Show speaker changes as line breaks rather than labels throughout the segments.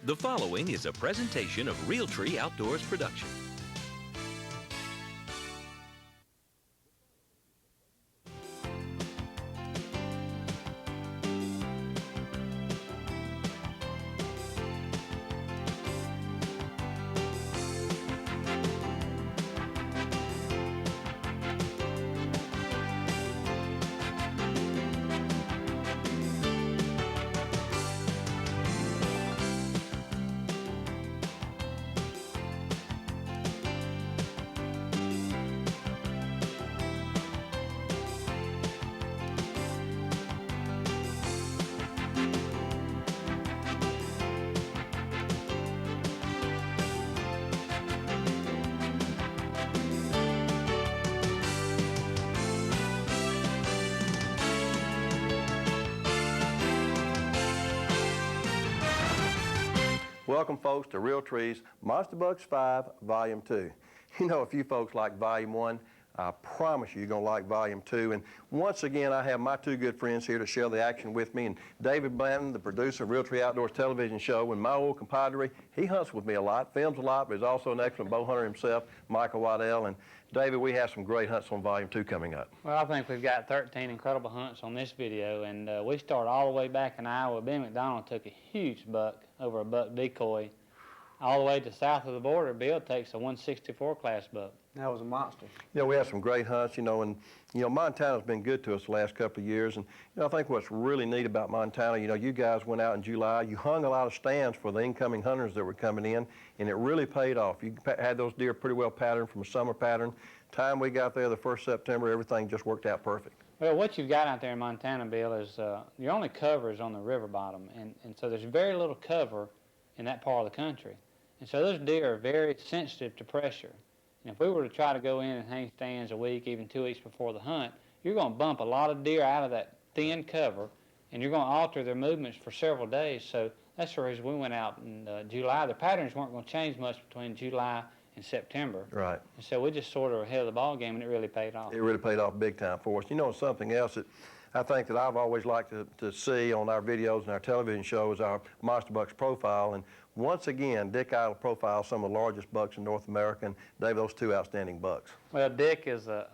The following is a presentation of Realtree Outdoors Production.
Welcome, folks, to Realtree's Monster Bucks 5 Volume 2. You know, if you folks like Volume 1, I promise you're going to like Volume 2. And once again, I have my two good friends here to share the action with me. And David Blanton, the producer of Realtree Outdoors television show, and my old compadre, he hunts with me a lot, films a lot, but he's also an excellent bow hunter himself, Michael Waddell. And David, we have some great hunts on Volume 2 coming up.
Well, I think we've got 13 incredible hunts on this video, and we start all the way back in Iowa. Ben McDonald took a huge buck over a buck decoy. All the way to south of the border, Bill takes a 164 class buck.
That was a monster.
You know, we have some great hunts, and Montana's been good to us the last couple of years. And, I think what's really neat about Montana, you guys went out in July, you hung a lot of stands for the incoming hunters that were coming in, and it really paid off. You had those deer pretty well patterned from a summer pattern. Time we got there, the 1st September, everything just worked out perfect.
Well, what you've got out there in Montana, Bill, is your only cover is on the river bottom, and so there's very little cover in that part of the country. And so those deer are very sensitive to pressure. And if we were to try to go in and hang stands a week, even 2 weeks before the hunt, you're going to bump a lot of deer out of that thin cover, and you're going to alter their movements for several days. So that's the reason we went out in July. The patterns weren't going to change much between July and September.
Right.
And so we just sort of were ahead of the ball game, and it really paid off.
It really paid off big time for us. Something else that I think that I've always liked to see on our videos and our television shows, our Monster Bucks profile. And once again, Dick Idle profiles some of the largest bucks in North America, and Dave, those two outstanding bucks.
Well, Dick is an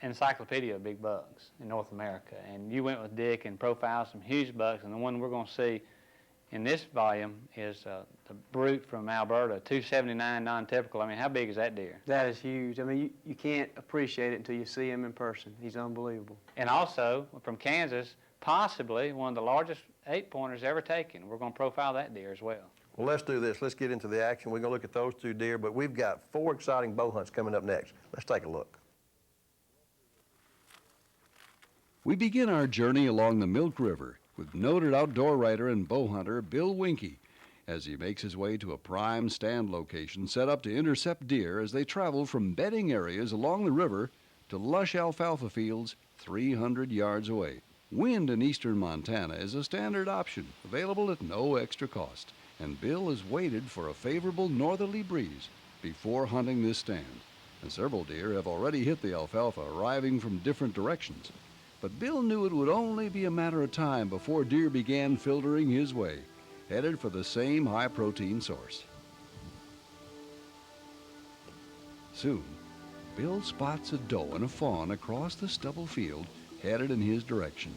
encyclopedia of big bucks in North America, and you went with Dick and profiled some huge bucks, and the one we're going to see in this volume is the Brute from Alberta, 279 non-typical. I mean, how big is that deer?
That is huge. I mean, you can't appreciate it until you see him in person. He's unbelievable.
And also, from Kansas, possibly one of the largest 8-pointers ever taken. We're going to profile that deer as well.
Well, let's do this. Let's get into the action. We're going to look at those two deer, but we've got 4 exciting bow hunts coming up next. Let's take a look.
We begin our journey along the Milk River with noted outdoor writer and bow hunter Bill Winke as he makes his way to a prime stand location set up to intercept deer as they travel from bedding areas along the river to lush alfalfa fields 300 yards away. Wind in eastern Montana is a standard option available at no extra cost, and Bill has waited for a favorable northerly breeze before hunting this stand. And several deer have already hit the alfalfa, arriving from different directions. But Bill knew it would only be a matter of time before deer began filtering his way, headed for the same high-protein source. Soon, Bill spots a doe and a fawn across the stubble field, headed in his direction.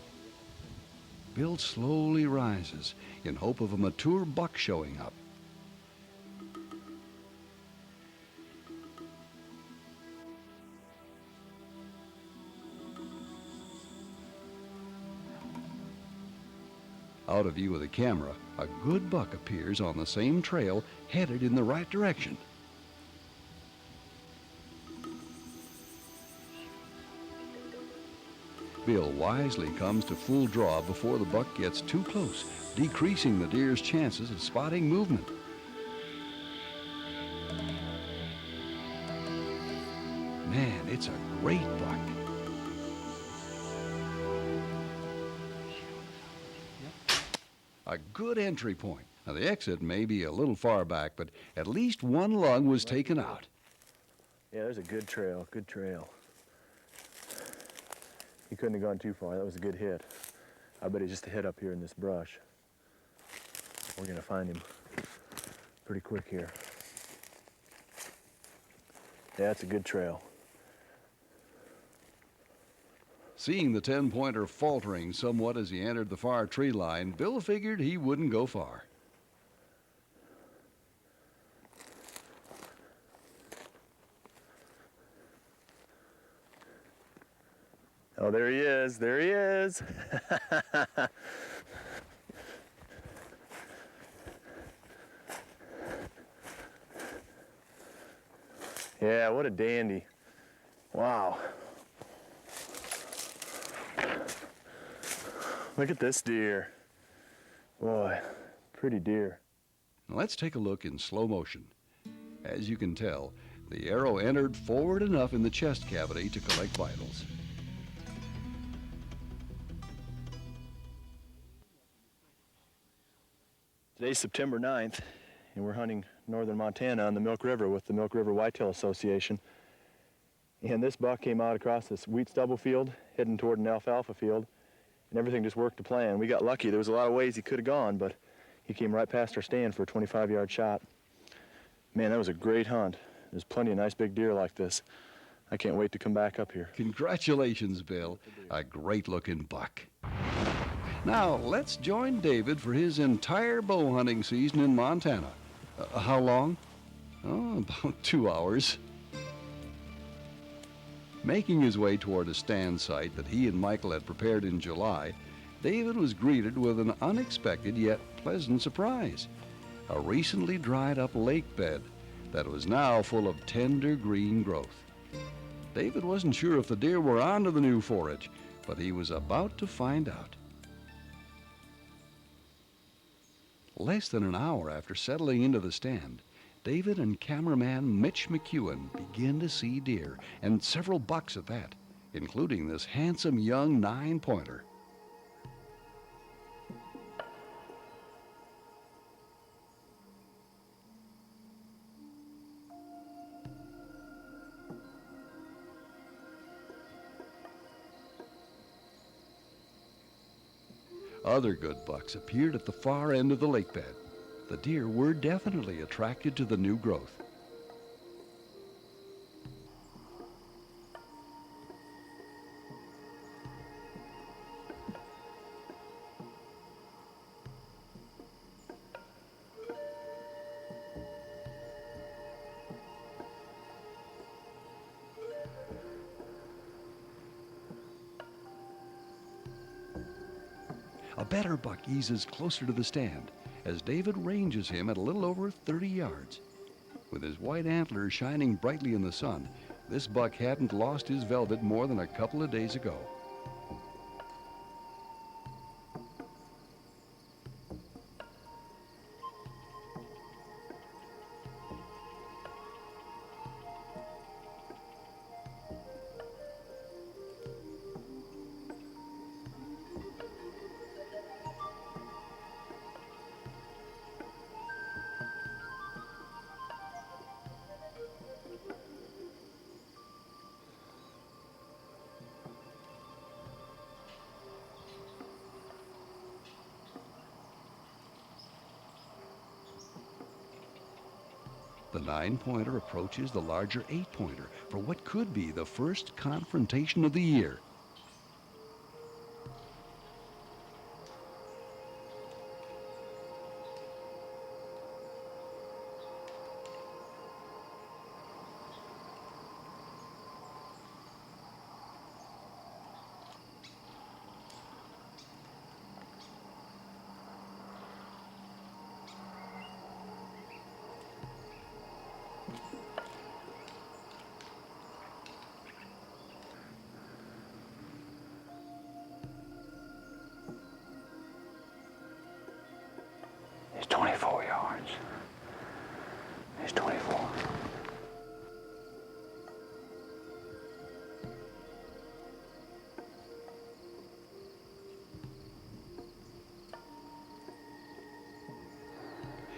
Bill slowly rises in hope of a mature buck showing up. Out of view of the camera, a good buck appears on the same trail, headed in the right direction. Bill wisely comes to full draw before the buck gets too close, decreasing the deer's chances of spotting movement. Man, it's a great buck. A good entry point. Now, the exit may be a little far back, but at least one lung was taken out.
Yeah, there's a good trail, good trail. He couldn't have gone too far. That was a good hit. I bet he just hit up here in this brush. We're gonna find him pretty quick here. Yeah, it's a good trail.
Seeing the 10-pointer faltering somewhat as he entered the far tree line, Bill figured he wouldn't go far.
Oh, there he is. There he is. Yeah, what a dandy. Wow. Look at this deer. Boy, pretty deer.
Let's take a look in slow motion. As you can tell, the arrow entered forward enough in the chest cavity to collect vitals.
Today's September 9th, and we're hunting northern Montana on the Milk River with the Milk River Whitetail Association. And this buck came out across this wheat stubble field, heading toward an alfalfa field, and everything just worked to plan. We got lucky. There was a lot of ways he could have gone, but he came right past our stand for a 25-yard shot. Man, that was a great hunt. There's plenty of nice big deer like this. I can't wait to come back up here.
Congratulations, Bill. A great-looking buck. Now, let's join David for his entire bow hunting season in Montana. How long? Oh, about 2 hours. Making his way toward a stand site that he and Michael had prepared in July, David was greeted with an unexpected yet pleasant surprise. A recently dried up lake bed that was now full of tender green growth. David wasn't sure if the deer were onto the new forage, but he was about to find out. Less than an hour after settling into the stand, David and cameraman Mitch McEwen begin to see deer, and several bucks at that, including this handsome young 9-pointer. Other good bucks appeared at the far end of the lake bed. The deer were definitely attracted to the new growth. A better buck eases closer to the stand as David ranges him at a little over 30 yards. With his white antlers shining brightly in the sun, this buck hadn't lost his velvet more than a couple of days ago. The 9-pointer approaches the larger 8-pointer for what could be the first confrontation of the year.
It's 24 yards. It's 24.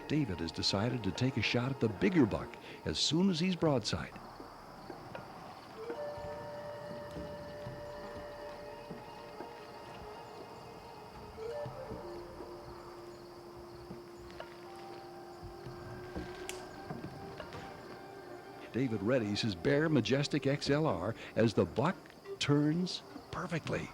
David has decided to take a shot at the bigger buck as soon as he's broadside. David readies his Bear Majestic XLR as the buck turns perfectly.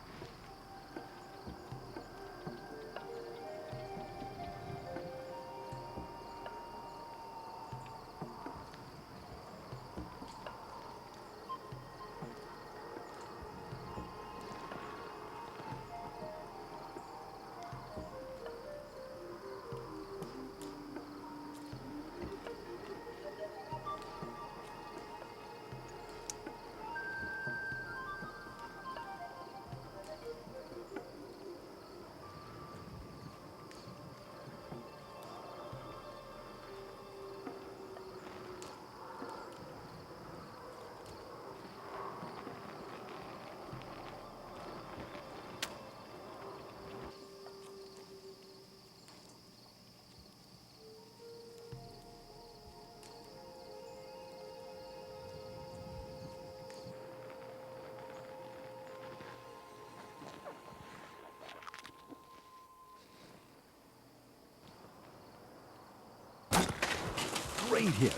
Great hit.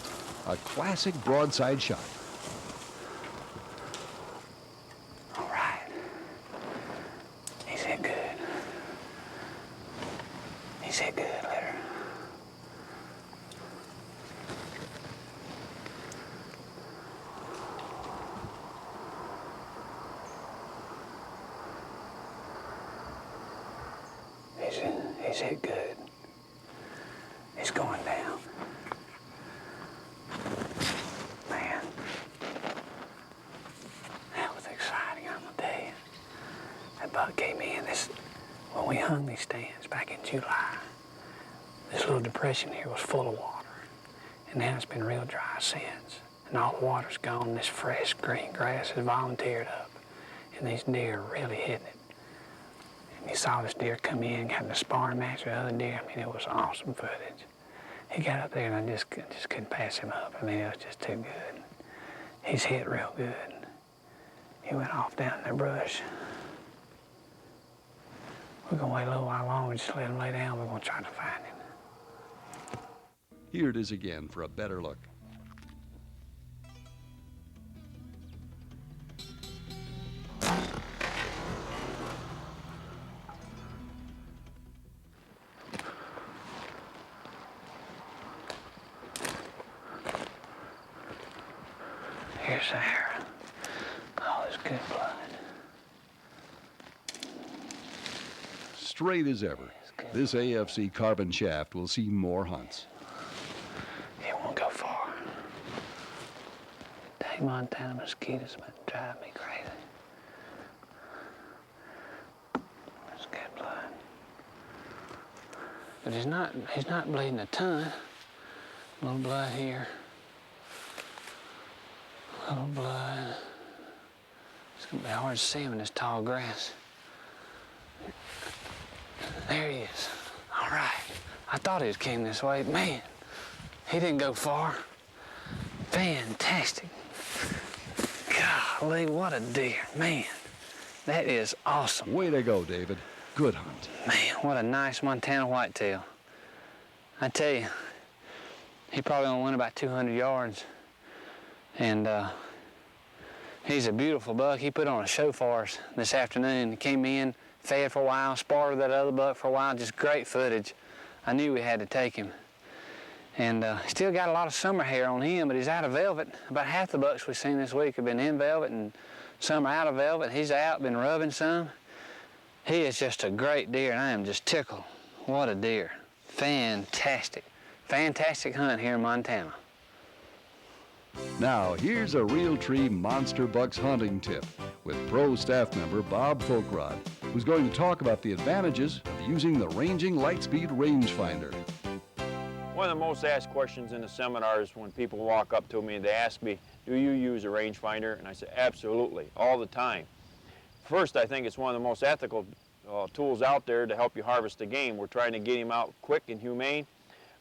A classic broadside shot.
All right. He's hit good. He's hit good, Letter. He's hit good. He's going down. Man, that was exciting, I'm gonna tell you. That buck came in. When we hung these stands back in July, this little depression here was full of water. And now it's been real dry since. And all the water's gone, and this fresh green grass has volunteered up. And these deer are really hitting it. And you saw this deer come in, having a sparring match with other deer. I mean, it was awesome footage. He got up there, and I just couldn't pass him up. I mean, it was just too good. He's hit real good. He went off down in the brush. We're gonna wait a little while longer, just let him lay down. We're gonna try to find him.
Here it is again for a better look.
Here's the hair. Oh, there's good blood.
Straight as ever. This AFC carbon shaft will see more hunts.
It won't go far. Dang Montana mosquitoes might drive me crazy. There's good blood. But he's not bleeding a ton. A little blood here. A little blood. It's gonna be hard to see him in this tall grass. There he is. All right. I thought he came this way. Man, he didn't go far. Fantastic. Golly, what a deer. Man, that is awesome.
Way to go, David. Good hunt.
Man, what a nice Montana whitetail. I tell you, he probably only went about 200 yards. And he's a beautiful buck. He put on a show for us this afternoon. He came in, fed for a while, sparred with that other buck for a while. Just great footage. I knew we had to take him. And still got a lot of summer hair on him, but he's out of velvet. About half the bucks we've seen this week have been in velvet, and some are out of velvet. He's out, been rubbing some. He is just a great deer, and I am just tickled. What a deer. Fantastic. Fantastic hunt here in Montana.
Now, here's a Realtree Monster Bucks hunting tip with pro staff member Bob Folkrod, who's going to talk about the advantages of using the Ranging Lightspeed rangefinder.
One of the most asked questions in the seminars when people walk up to me, they ask me, do you use a rangefinder? And I say, absolutely, all the time. First, I think it's one of the most ethical tools out there to help you harvest the game. We're trying to get him out quick and humane.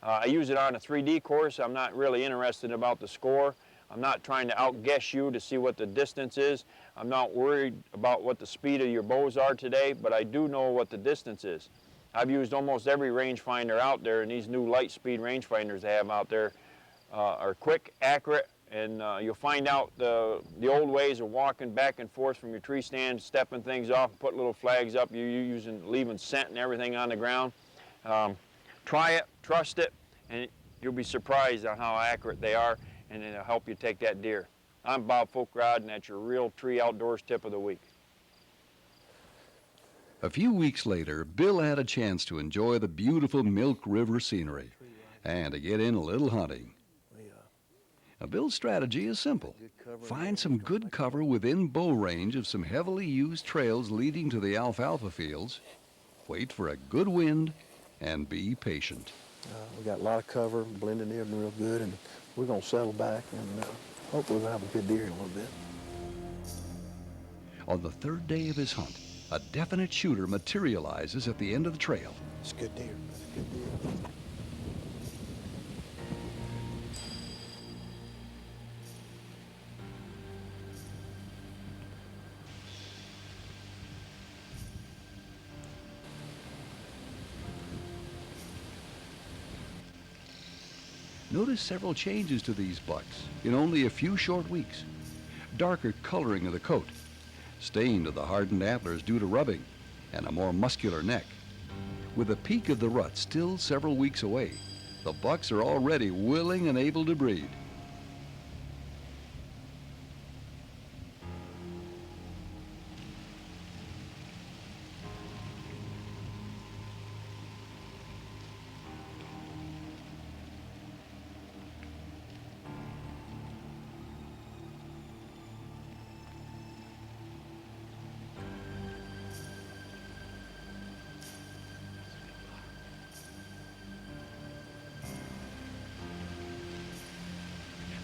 I use it on a 3D course. I'm not really interested about the score. I'm not trying to outguess you to see what the distance is. I'm not worried about what the speed of your bows are today, but I do know what the distance is. I've used almost every rangefinder out there, and these new Lightspeed rangefinders they have out there are quick, accurate, and you'll find out the old ways of walking back and forth from your tree stand, stepping things off, put little flags up, leaving scent and everything on the ground. Try it, trust it, and you'll be surprised on how accurate they are, and it'll help you take that deer. I'm Bob Folkrod, and that's your Realtree Outdoors Tip of the Week.
A few weeks later, Bill had a chance to enjoy the beautiful Milk River scenery and to get in a little hunting. Now, Bill's strategy is simple. Find some good cover within bow range of some heavily used trails leading to the alfalfa fields, wait for a good wind, and be patient.
We got a lot of cover, blending in real good, and we're going to settle back, and hopefully we'll have a good deer in a little bit.
On the third day of his hunt, a definite shooter materializes at the end of the trail.
It's a good deer. It's a good deer.
Notice several changes to these bucks in only a few short weeks. Darker coloring of the coat, stain to the hardened antlers due to rubbing, and a more muscular neck. With the peak of the rut still several weeks away, the bucks are already willing and able to breed.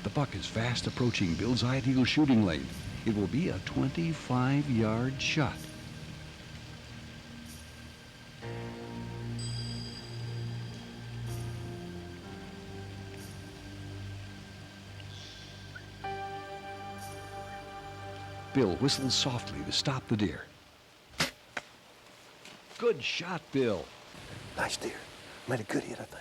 The buck is fast approaching Bill's ideal shooting lane. It will be a 25-yard shot. Bill whistles softly to stop the deer. Good shot, Bill.
Nice deer. Made a good hit, I think.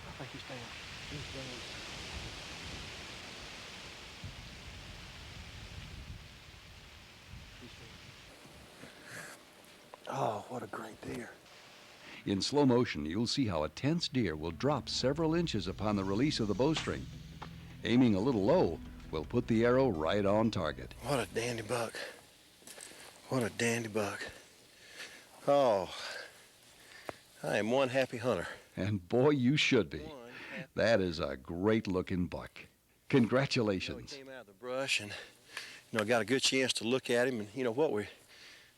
I think he's down. He's down. Oh, what a great deer.
In slow motion, you'll see how a tense deer will drop several inches upon the release of the bowstring. Aiming a little low will put the arrow right on target.
What a dandy buck. What a dandy buck. Oh, I am one happy hunter.
And boy, you should be. That is a great-looking buck. Congratulations.
He came out of the brush and, got a good chance to look at him. And, what we're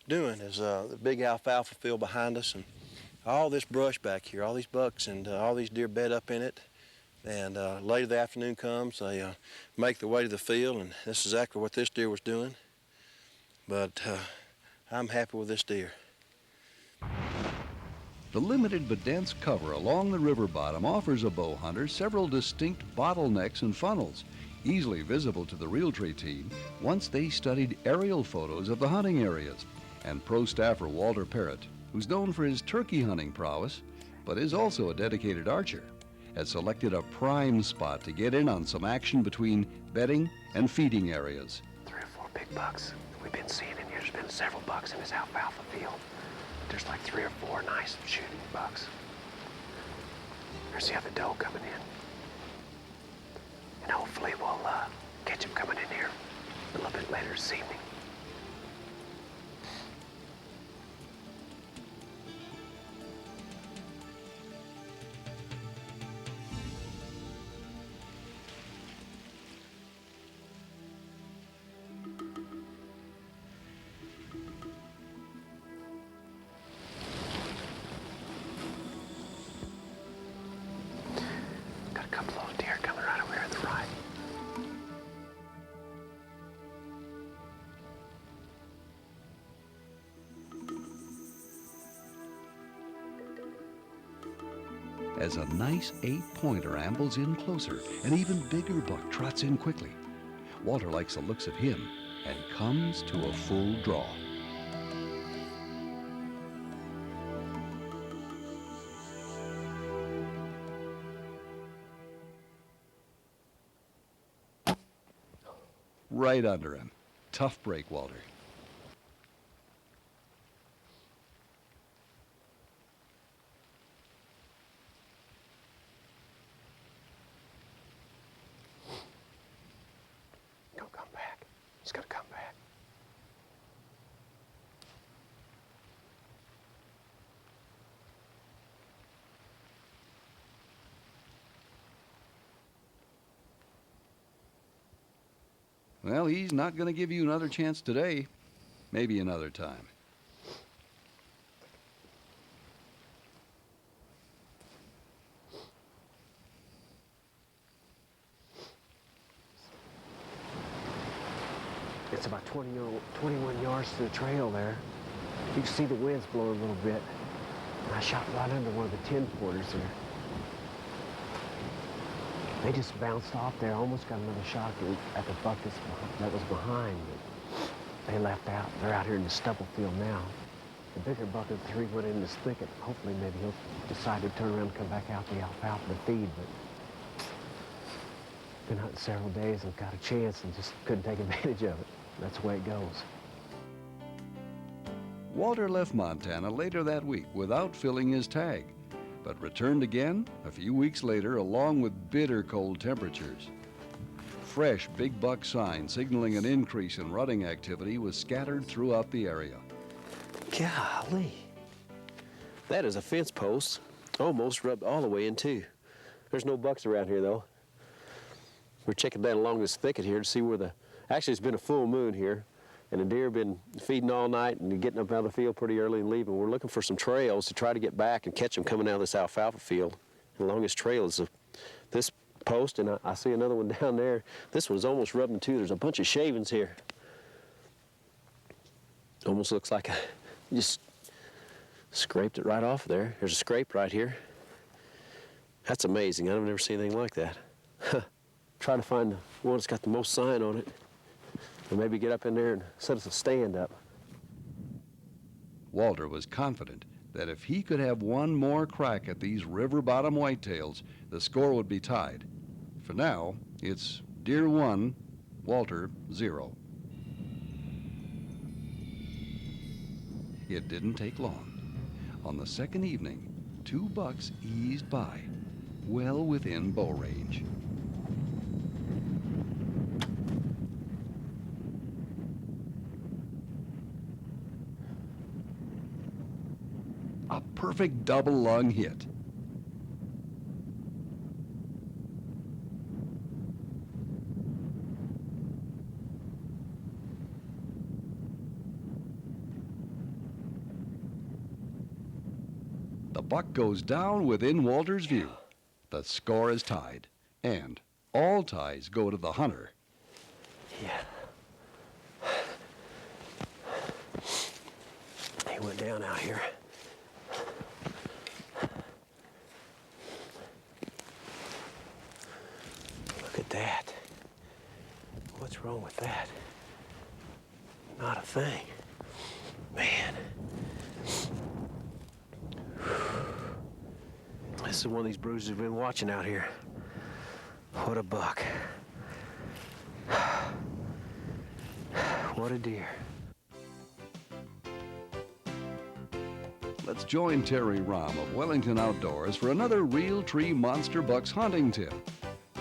doing is the big alfalfa field behind us and all this brush back here, all these bucks and all these deer bed up in it. And later the afternoon comes, they make their way to the field, and this is exactly what this deer was doing. But I'm happy with this deer.
The limited but dense cover along the river bottom offers a bow hunter several distinct bottlenecks and funnels, easily visible to the Realtree team once they studied aerial photos of the hunting areas. And pro staffer Walter Parrott, who's known for his turkey hunting prowess, but is also a dedicated archer, has selected a prime spot to get in on some action between bedding and feeding areas.
3 or 4 big bucks we've been seeing in here. There's been several bucks in this alfalfa field. There's like 3 or 4 nice shooting bucks. There's the other doe coming in. And hopefully we'll catch him coming in here a little bit later this evening. Got a couple of deer coming right over here to the right.
As a nice 8-pointer ambles in closer, an even bigger buck trots in quickly. Walter likes the looks of him and comes to a full draw. right under him. Tough break, Walter.
Don't come back. He's gonna come back.
Well, he's not going to give you another chance today. Maybe another time.
It's about 21 yards to the trail there. You can see the winds blowing a little bit. And I shot right under one of the 10-pointers there. They just bounced off there, almost got another shot at the buck that was behind, but they left out. They're out here in the stubble field now. The bigger buck of the three went in this thicket. Hopefully maybe he'll decide to turn around and come back out the alfalfa to feed, but been hunting several days and got a chance and just couldn't take advantage of it. That's the way it goes.
Walter left Montana later that week without filling his tag, but returned again a few weeks later along with bitter cold temperatures. Fresh big buck sign signaling an increase in rutting activity was scattered throughout the area.
Golly. That is a fence post. Almost rubbed all the way in too. There's no bucks around here though. We're checking down along this thicket here to see where actually it's been a full moon here, and the deer have been feeding all night and getting up out of the field pretty early and leaving. We're looking for some trails to try to get back and catch them coming out of this alfalfa field. And along this trail is this post, and I see another one down there. This one's almost rubbed in two. There's a bunch of shavings here. Almost looks like I just scraped it right off there. There's a scrape right here. That's amazing. I've never seen anything like that. Try to find the one that's got the most sign on it. And maybe get up in there and set us a stand up.
Walter was confident that if he could have one more crack at these river bottom whitetails, the score would be tied. For now, it's deer 1, Walter 0. It didn't take long. On the second evening, 2 bucks eased by, well within bow range. A perfect double lung hit. The buck goes down within Walter's view. The score is tied, and all ties go to the hunter.
Yeah. He went down out here. Look at that. What's wrong with that? Not a thing. Man. This is one of these bruises we've been watching out here. What a buck. What a deer.
Let's join Terry Rahm of Wellington Outdoors for another Realtree Monster Bucks hunting tip.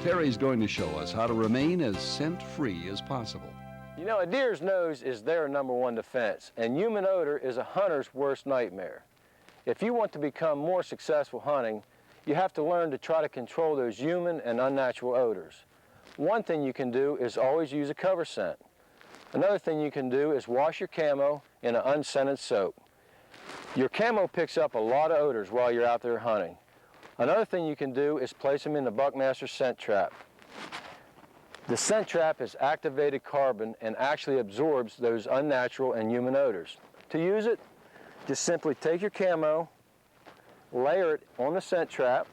Terry's going to show us how to remain as scent-free as possible.
You know, a deer's nose is their #1 defense, and human odor is a hunter's worst nightmare. If you want to become more successful hunting, you have to learn to try to control those human and unnatural odors. One thing you can do is always use a cover scent. Another thing you can do is wash your camo in an unscented soap. Your camo picks up a lot of odors while you're out there hunting. Another thing you can do is place them in the Buckmaster scent trap. The scent trap is activated carbon and actually absorbs those unnatural and human odors. To use it, just simply take your camo, layer it on the scent trap,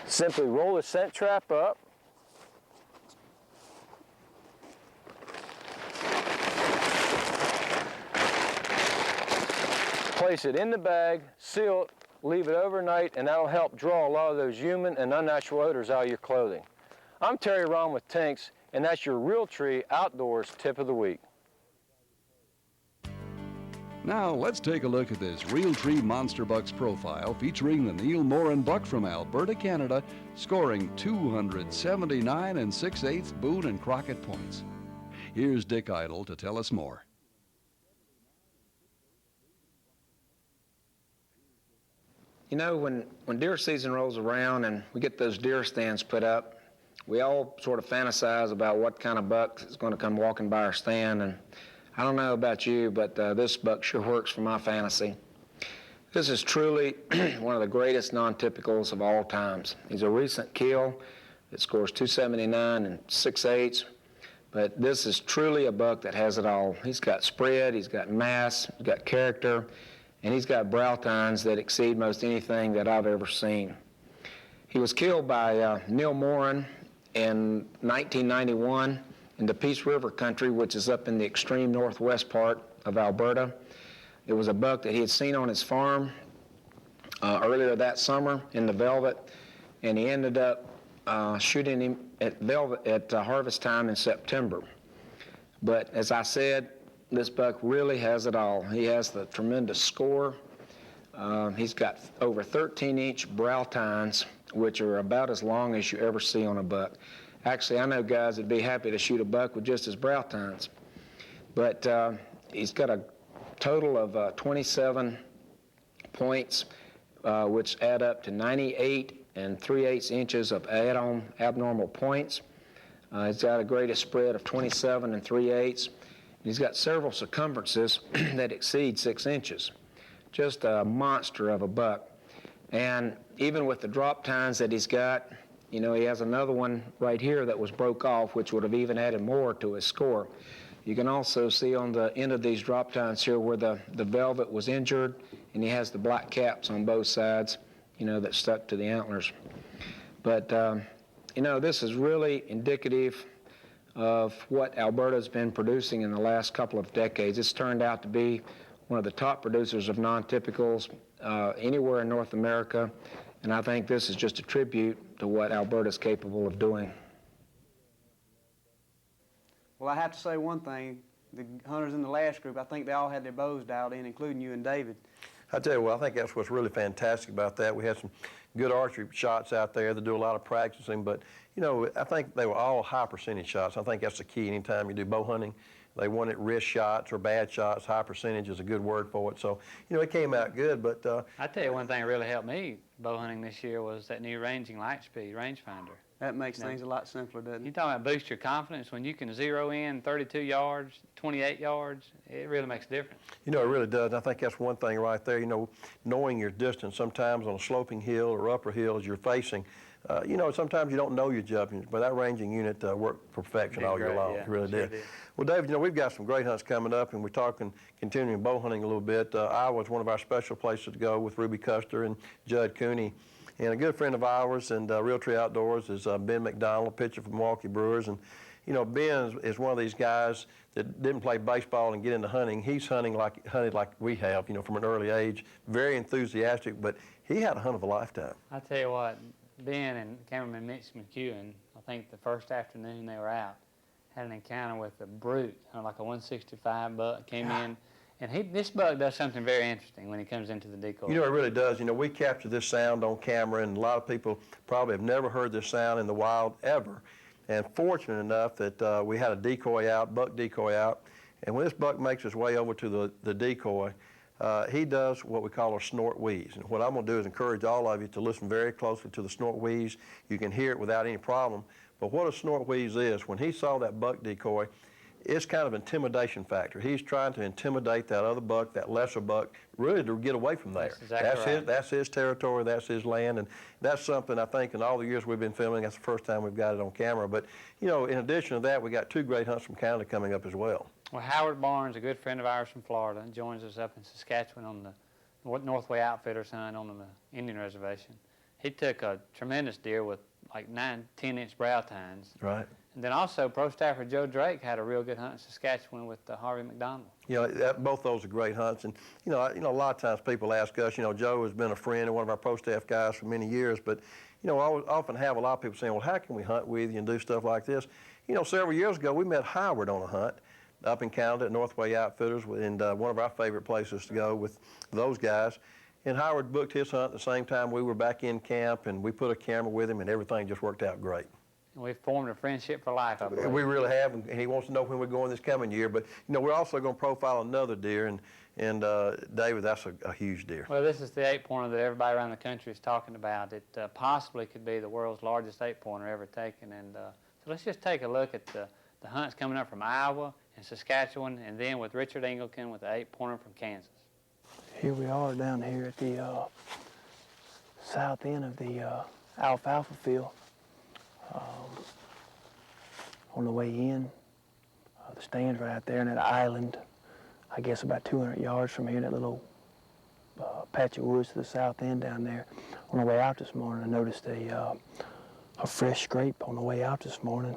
simply roll the scent trap up, place it in the bag, seal it leave it overnight, and that'll help draw a lot of those human and unnatural odors out of your clothing. I'm Terry Ron with Tinks, and that's your Realtree Outdoors Tip of the Week.
Now, let's take a look at this Realtree Monster Bucks profile featuring the Neil Moran buck from Alberta, Canada, scoring 279 6/8 Boone and Crockett points. Here's Dick Idle to tell us more.
You know, when deer season rolls around and we get those deer stands put up, we all sort of fantasize about what kind of buck is going to come walking by our stand. And I don't know about you, but this buck sure works for my fantasy. This is truly one of the greatest non-typicals of all times. He's a recent kill that scores 279 6/8, but this is truly a buck that has it all. He's got spread, he's got mass, he's got character, and he's got brow tines that exceed most anything that I've ever seen. He was killed by Neil Moran in 1991 in the Peace River country, which is up in the extreme northwest part of Alberta. It was a buck that he had seen on his farm earlier that summer in the velvet, and he ended up shooting him at velvet at harvest time in September. But as I said, this buck really has it all. He has the tremendous score. He's got over 13-inch brow tines, which are about as long as you ever see on a buck. Actually, I know guys that'd be happy to shoot a buck with just his brow tines. But he's got a total of 27 points, which add up to 98 3/8 inches of add-on abnormal points. He's got a greatest spread of 27 3/8. He's got several circumferences that exceed 6 inches. Just a monster of a buck. And even with the drop tines that he's got, you know, he has another one right here that was broke off, which would have even added more to his score. You can also see on the end of these drop tines here where the velvet was injured, and he has the black caps on both sides, you know, that stuck to the antlers. But, you know, this is really indicative of what Alberta's been producing in the last couple of decades. It's turned out to be one of the top producers of non-typicals anywhere in North America, and I think this is just a tribute to what Alberta's capable of doing.
Well, I have to say one thing. The hunters in the last group, I think they all had their bows dialed in, including you and David.
I tell you what, I think that's what's really fantastic about that. We had some good archery shots out there that do a lot of practicing, but, you know, I think they were all high percentage shots. I think that's the key anytime you do bow hunting. They want it wrist shots or bad shots. High percentage is a good word for it. So, you know, it came out good, but...
I tell you one thing that really helped me bow hunting this year was that new Ranging Lightspeed rangefinder.
That makes things a lot simpler, doesn't
You
it?
talking about boost your confidence when you can zero in 32 yards, 28 yards, it really makes a difference.
You know, it really does. I think that's one thing right there, you know, knowing your distance. Sometimes on a sloping hill or upper hill as you're facing, you know, sometimes you don't know your judgment, but that ranging unit worked perfection all year long.
Yeah,
It really
sure
did. Well, David, you know, we've got some great hunts coming up, and we're talking continuing bow hunting a little bit. Iowa's one of our special places to go with Ruby Custer and Judd Cooney. And a good friend of ours and Realtree Outdoors is Ben McDonald, a pitcher from Milwaukee Brewers. And, you know, Ben is one of these guys that didn't play baseball and get into hunting. He's hunted like we have, you know, from an early age. Very enthusiastic, but he had a hunt of a lifetime.
I tell you what, Ben and cameraman Mitch McEwen, I think the first afternoon they were out, had an encounter with a brute, like a 165 buck, came in. And this buck does something very interesting when he comes into the decoy.
You know, it really does. You know, we capture this sound on camera, and a lot of people probably have never heard this sound in the wild ever. And fortunate enough that we had a decoy out, buck decoy out, and when this buck makes his way over to the decoy, he does what we call a snort wheeze. And what I'm going to do is encourage all of you to listen very closely to the snort wheeze. You can hear it without any problem. But what a snort wheeze is, when he saw that buck decoy, it's kind of intimidation factor. He's trying to intimidate that other buck, that lesser buck, really to get away from there.
That's exactly right.
That's his territory, that's his land, and that's something I think in all the years we've been filming, that's the first time we've got it on camera. But, you know, in addition to that, we got two great hunts from Canada coming up as well.
Well, Howard Barnes, a good friend of ours from Florida, joins us up in Saskatchewan on the Northway Outfitters hunt on the Indian Reservation. He took a tremendous deer with like 9-10 inch brow tines.
Right.
And then also, Pro Staffer Joe Drake had a real good hunt in Saskatchewan with Harvey McDonald.
You know, both those are great hunts. And, a lot of times people ask us, Joe has been a friend and one of our pro staff guys for many years, but, I often have a lot of people saying, well, how can we hunt with you and do stuff like this? Several years ago, we met Howard on a hunt up in Canada at Northway Outfitters, and one of our favorite places to go with those guys. And Howard booked his hunt at the same time we were back in camp, and we put a camera with him, and everything just worked out great.
And we've formed a friendship for life, I believe.
We really have, and he wants to know when we're going this coming year. But, we're also going to profile another deer, and David, that's a huge deer.
Well, this is the 8-pointer that everybody around the country is talking about. It possibly could be the world's largest 8-pointer ever taken. And so let's just take a look at the hunts coming up from Iowa and Saskatchewan, and then with Richard Engelken with the 8-pointer from Kansas.
Here we are down here at the south end of the alfalfa field. On the way in, the stand's right out there in that island, I guess about 200 yards from here, that little patch of woods to the south end down there. On the way out this morning, I noticed a fresh scrape on the way out this morning.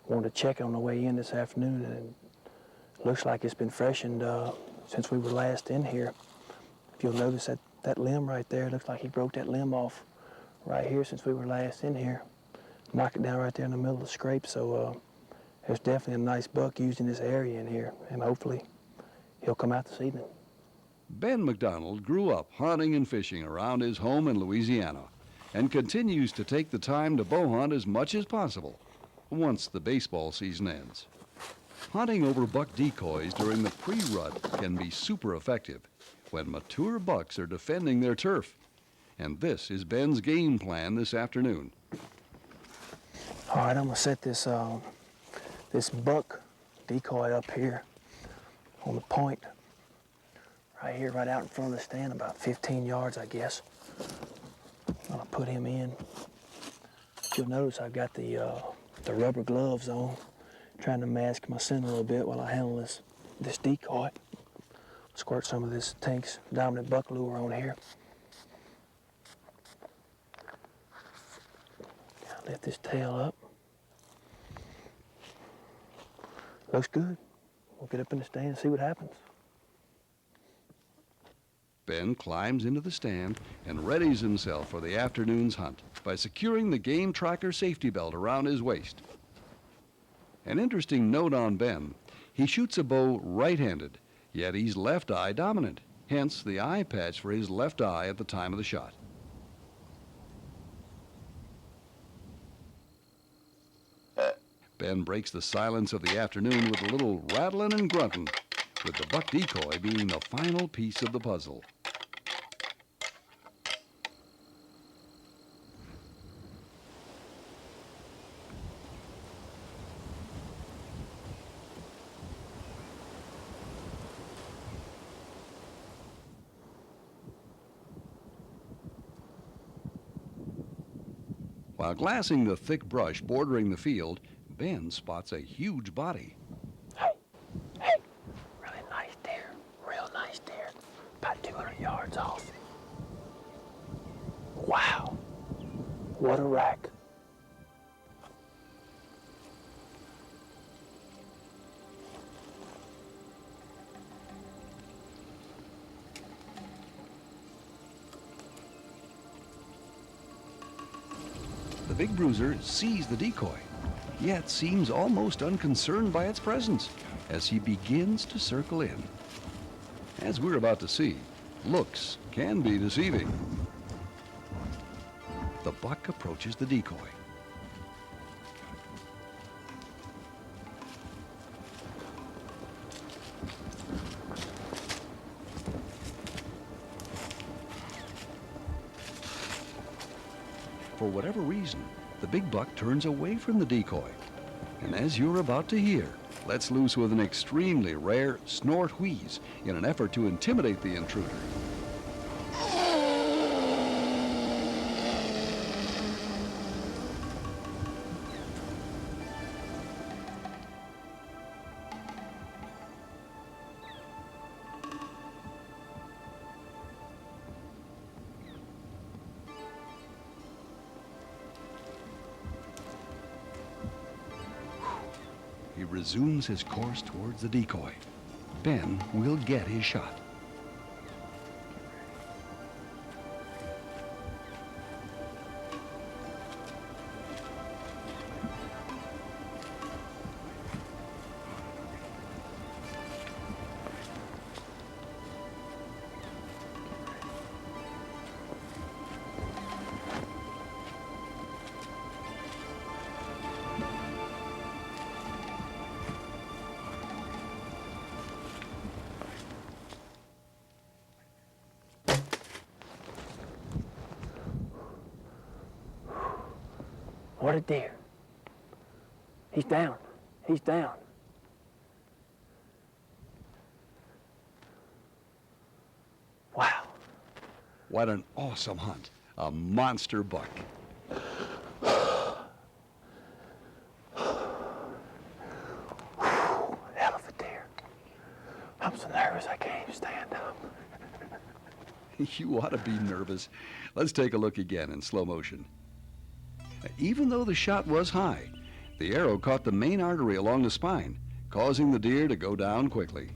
Wanted to check it on the way in this afternoon, and it looks like it's been freshened since we were last in here. If you'll notice that limb right there, it looks like he broke that limb off right here since we were last in here. Knocked it down right there in the middle of the scrape, so there's definitely a nice buck used in this area in here, and hopefully he'll come out this evening.
Ben McDonald grew up hunting and fishing around his home in Louisiana and continues to take the time to bow hunt as much as possible once the baseball season ends. Hunting over buck decoys during the pre-rut can be super effective when mature bucks are defending their turf. And this is Ben's game plan this afternoon.
All right, I'm gonna set this this buck decoy up here on the point, right here, right out in front of the stand, about 15 yards, I guess. I'm gonna put him in. You'll notice I've got the rubber gloves on, trying to mask my scent a little bit while I handle this decoy. Squirt some of this Tank's Dominant Buck Lure on here. Lift this tail up. Looks good. We'll get up in the stand and see what happens.
Ben climbs into the stand and readies himself for the afternoon's hunt by securing the game tracker safety belt around his waist. An interesting note on Ben, he shoots a bow right-handed, yet he's left eye dominant, hence the eye patch for his left eye at the time of the shot. Ben breaks the silence of the afternoon with a little rattling and grunting, with the buck decoy being the final piece of the puzzle. While glassing the thick brush bordering the field, Ben spots a huge body.
Hey, really nice deer, real nice deer, about 200 yards off. Wow, what a rack.
The big bruiser sees the decoy, yet seems almost unconcerned by its presence as he begins to circle in. As we're about to see, looks can be deceiving. The buck approaches the decoy. For whatever reason, the big buck turns away from the decoy. And as you're about to hear, lets loose with an extremely rare snort wheeze in an effort to intimidate the intruder. he resumes his course towards the decoy. Ben will get his shot.
What a deer. He's down. He's down. Wow.
What an awesome hunt. A monster buck.
Hell of a deer. I'm so nervous I can't even stand up.
You ought to be nervous. Let's take a look again in slow motion. Even though the shot was high, the arrow caught the main artery along the spine, causing the deer to go down quickly.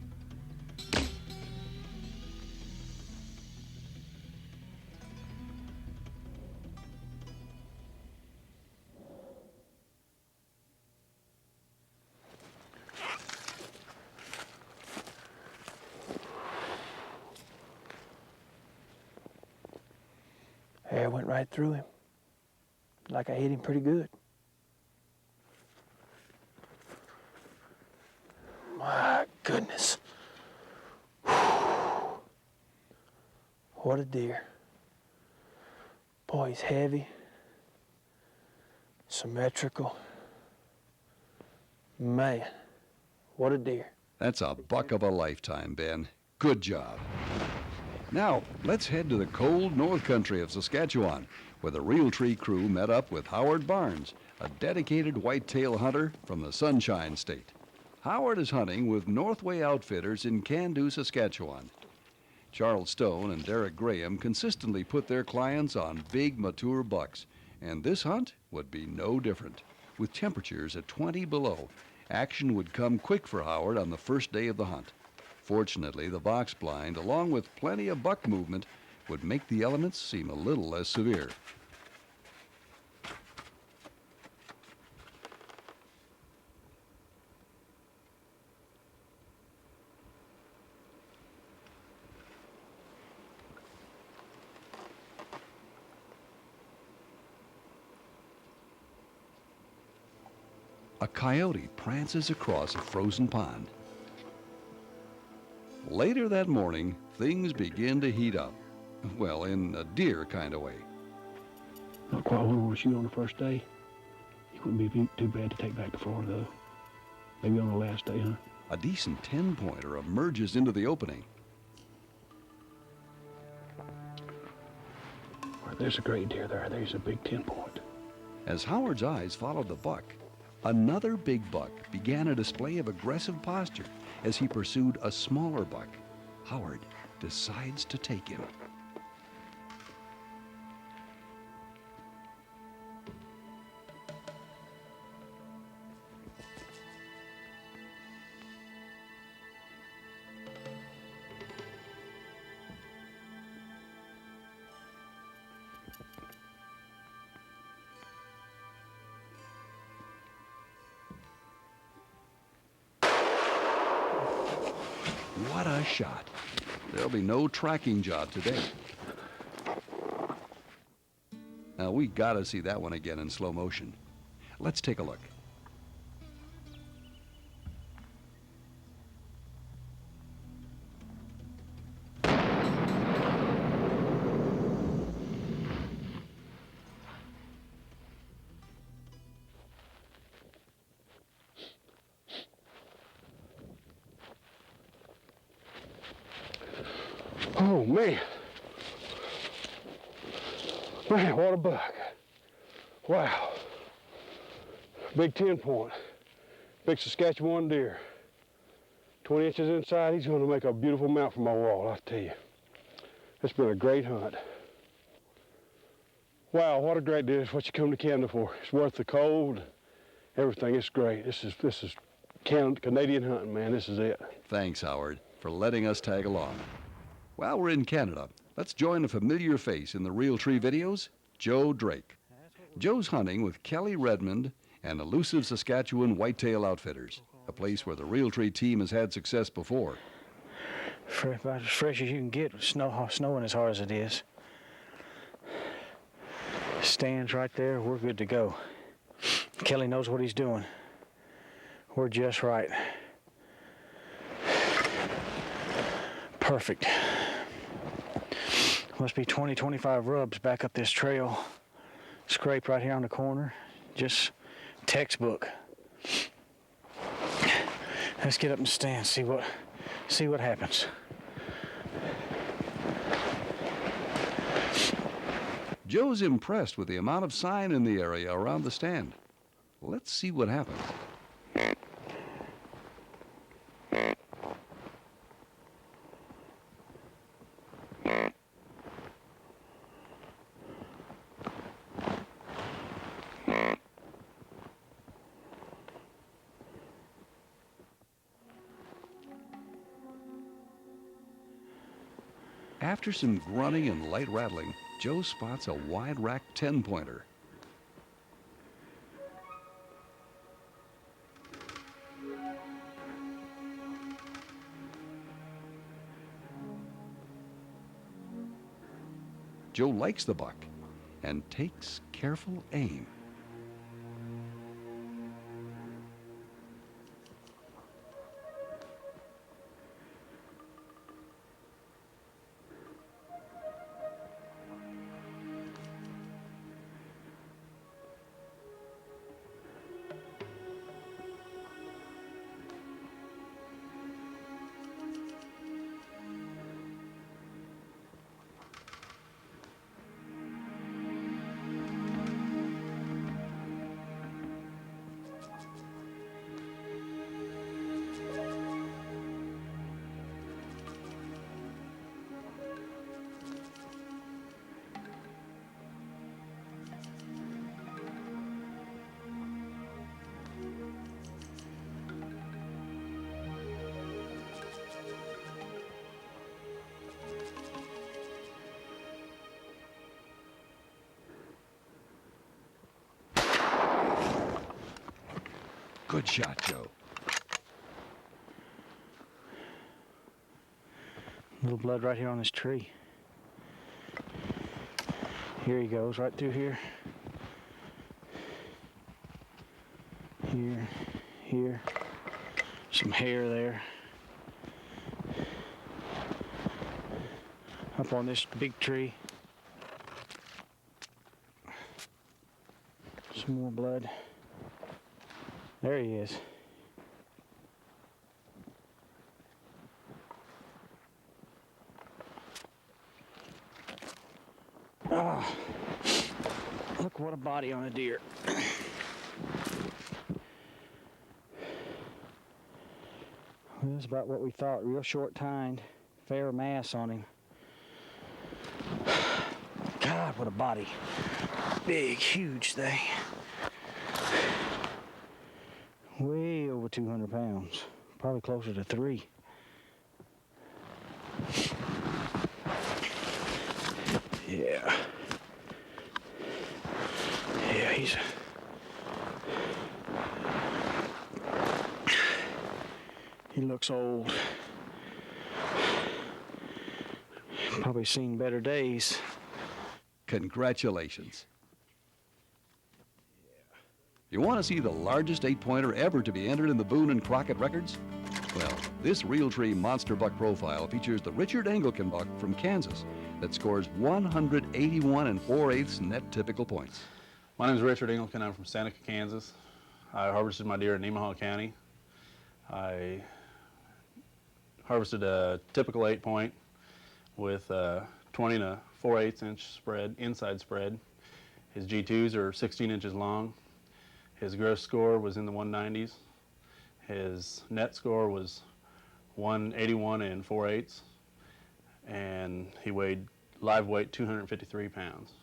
Arrow went right through him. Like I hit him pretty good. My goodness. What a deer. Boy, he's heavy, symmetrical. Man, what a deer.
That's a buck of a lifetime, Ben. Good job. Now, let's head to the cold north country of Saskatchewan, where the Realtree crew met up with Howard Barnes, a dedicated whitetail hunter from the Sunshine State. Howard is hunting with Northway Outfitters in Candu, Saskatchewan. Charles Stone and Derek Graham consistently put their clients on big, mature bucks, and this hunt would be no different. With temperatures at 20 below, action would come quick for Howard on the first day of the hunt. Fortunately, the box blind, along with plenty of buck movement, would make the elements seem a little less severe. A coyote prances across a frozen pond. Later that morning, things begin to heat up. Well, in a deer kind of way.
Not quite what I want to shoot on the first day. It wouldn't be too bad to take back to Florida, though. Maybe on the last day, huh?
A decent 10-pointer emerges into the opening.
Well, there's a great deer there. There's a big 10-point.
As Howard's eyes followed the buck, another big buck began a display of aggressive posture as he pursued a smaller buck. Howard decides to take him. What a shot. There'll be no tracking job today. Now, we gotta see that one again in slow motion. Let's take a look.
Oh, man. Man, what a buck. Wow. Big 10-point. Big Saskatchewan deer. 20 inches inside, he's going to make a beautiful mount for my wall, I tell you. It's been a great hunt. Wow, what a great deer. It's what you come to Canada for. It's worth the cold, everything. It's great. This is Canadian hunting, man. This is it.
Thanks, Howard, for letting us tag along. While we're in Canada, let's join a familiar face in the Realtree videos, Joe Drake. Joe's hunting with Kelly Redmond and Elusive Saskatchewan Whitetail Outfitters, a place where the Realtree team has had success before.
About as fresh as you can get with snowing as hard as it is. Stands right there, we're good to go. Kelly knows what he's doing. We're just right. Perfect. Must be 20, 25 rubs back up this trail. Scrape right here on the corner. Just textbook. Let's get up and stand, see what happens.
Joe's impressed with the amount of sign in the area around the stand. Let's see what happens. After some grunting and light rattling, Joe spots a wide rack 10-pointer. Joe likes the buck and takes careful aim. Good shot, Joe.
Little blood right here on this tree. Here he goes, right through here. Here. Some hair there. Up on this big tree. Some more blood. There he is. Oh, look what a body on a deer. Well, that's about what we thought. Real short tined, fair mass on him. God, what a body. Big, huge thing. Way over 200 pounds. Probably closer to 3. Yeah. Yeah, he looks old. Probably seen better days.
Congratulations. You want to see the largest 8-pointer ever to be entered in the Boone and Crockett records? Well, this Realtree Monster Buck profile features the Richard Engelken buck from Kansas that scores 181 4/8 net typical points.
My name is Richard Engelken. I'm from Seneca, Kansas. I harvested my deer in Nemaha County. I harvested a typical 8-point with 20 to 4/8 inch spread, inside spread. His G2s are 16 inches long. His gross score was in the 190s. His net score was 181 4/8, and he weighed live weight 253 pounds.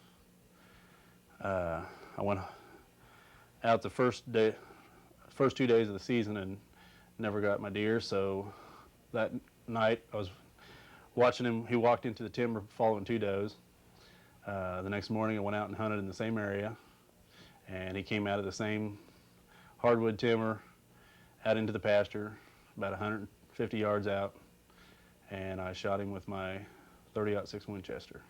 I went out the first 2 days of the season and never got my deer. So that night I was watching him. He walked into the timber following 2 does. The next morning I went out and hunted in the same area, and he came out of the same hardwood timber out into the pasture about 150 yards out, and I shot him with my .30-06 Winchester.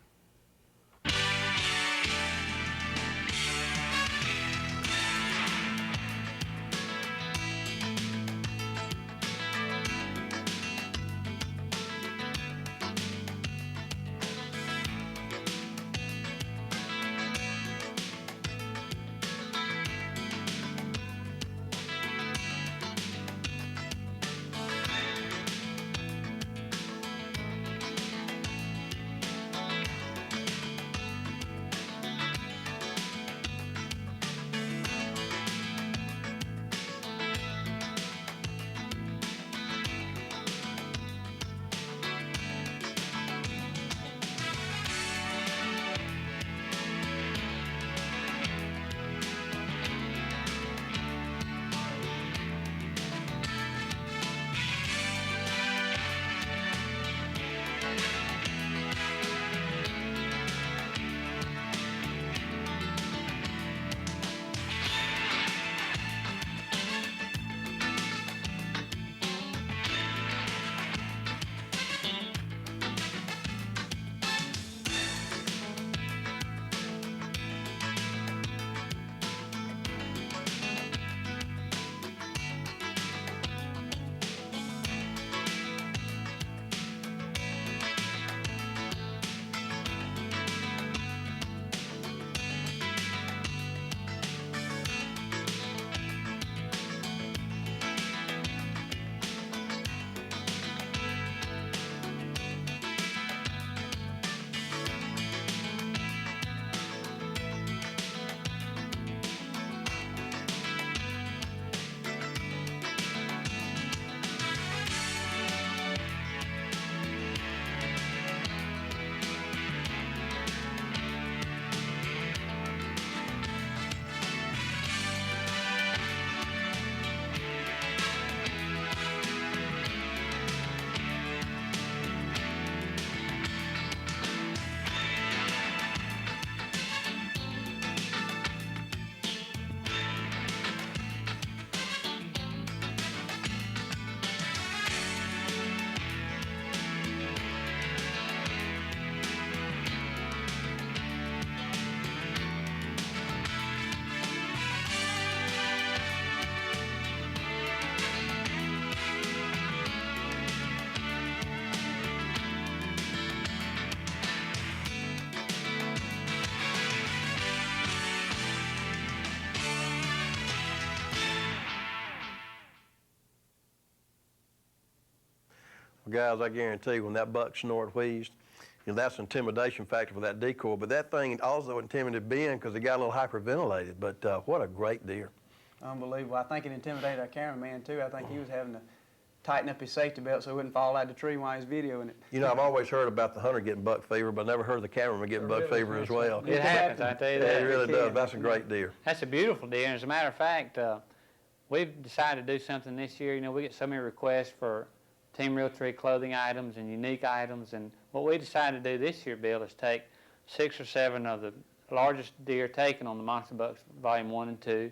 Guys, I guarantee when that buck snort wheezed, that's an intimidation factor for that decoy. But that thing also intimidated Ben because he got a little hyperventilated. But what a great deer.
Unbelievable. I think it intimidated our cameraman, too. I think he was having to tighten up his safety belt so he wouldn't fall out the tree while he's videoing it.
I've always heard about the hunter getting buck fever, but I never heard the cameraman getting buck fever as well.
It happens, I tell you that.
Yeah, it really does. That's a great deer.
That's a beautiful deer. And as a matter of fact, we've decided to do something this year. We get so many requests for Team Realtree clothing items and unique items. And what we decided to do this year, Bill, is take 6 or 7 of the largest deer taken on the Monster Bucks Volume 1 and 2. And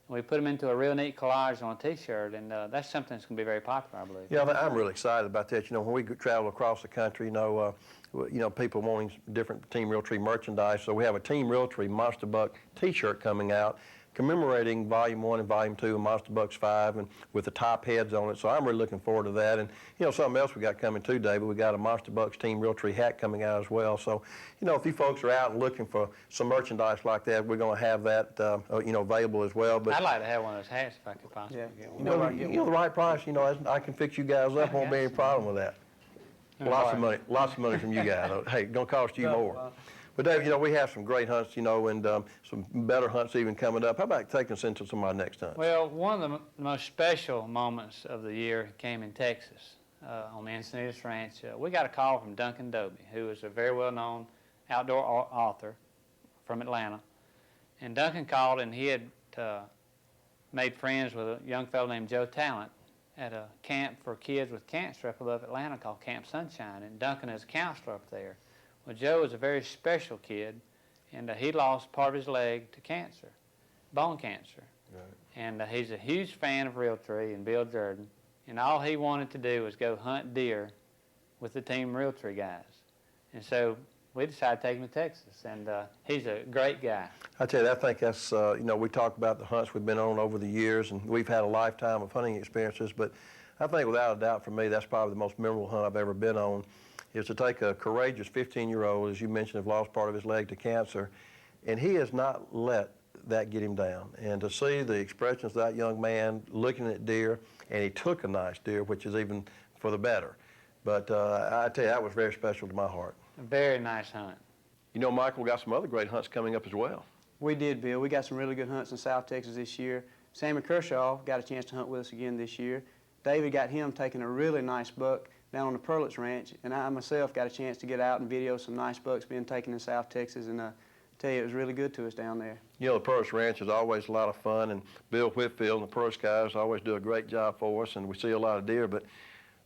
we put them into a real neat collage on a T-shirt, and that's something that's going to be very popular, I believe.
Yeah, I'm really excited about that. When we travel across the country, people wanting different Team Realtree merchandise. So we have a Team Realtree Monster Buck T-shirt coming out, commemorating Volume 1 and Volume 2 of Monster Bucks 5, and with the top heads on it. So I'm really looking forward to that. And, something else we got coming too, David, we got a Monster Bucks Team Realtree hat coming out as well. So, if you folks are out and looking for some merchandise like that, we're going to have that, available as well. But
I'd like to have one of those hats if I could possibly get one.
The right price, I can fix you guys up. Won't be any problem with that. Lots of money from you guys. Hey, it's going to cost you more. But Dave, we have some great hunts, and some better hunts even coming up. How about taking us into some of our next hunts?
Well, one of the most special moments of the year came in Texas on the Encinitas Ranch. We got a call from Duncan Dobie, who is a very well-known outdoor author from Atlanta. And Duncan called, and he had made friends with a young fellow named Joe Talent at a camp for kids with cancer up above Atlanta called Camp Sunshine, and Duncan is a counselor up there. Well, Joe is a very special kid, and he lost part of his leg to cancer, bone cancer. Right. And he's a huge fan of Realtree and Bill Jordan, and all he wanted to do was go hunt deer with the Team Realtree guys. And so we decided to take him to Texas, and he's a great guy.
I tell you, I think that's, you know, we talk about the hunts we've been on over the years, and we've had a lifetime of hunting experiences, but I think without a doubt for me, that's probably the most memorable hunt I've ever been on, is to take a courageous 15-year-old, as you mentioned, have lost part of his leg to cancer, and he has not let that get him down. And to see the expressions of that young man looking at deer, and he took a nice deer, which is even for the better. But I tell you, that was very special to my heart.
A very nice hunt.
You know, Michael, we got some other great hunts coming up as well.
We did, Bill. We got some really good hunts in South Texas this year. Sammy Kershaw got a chance to hunt with us again this year. David got him taking a really nice buck down on the Perlitz Ranch, and I myself got a chance to get out and video some nice bucks being taken in South Texas, and tell you, it was really good to us down there.
You know, the Perlitz Ranch is always a lot of fun, and Bill Whitfield and the Perlitz guys always do a great job for us, and we see a lot of deer, but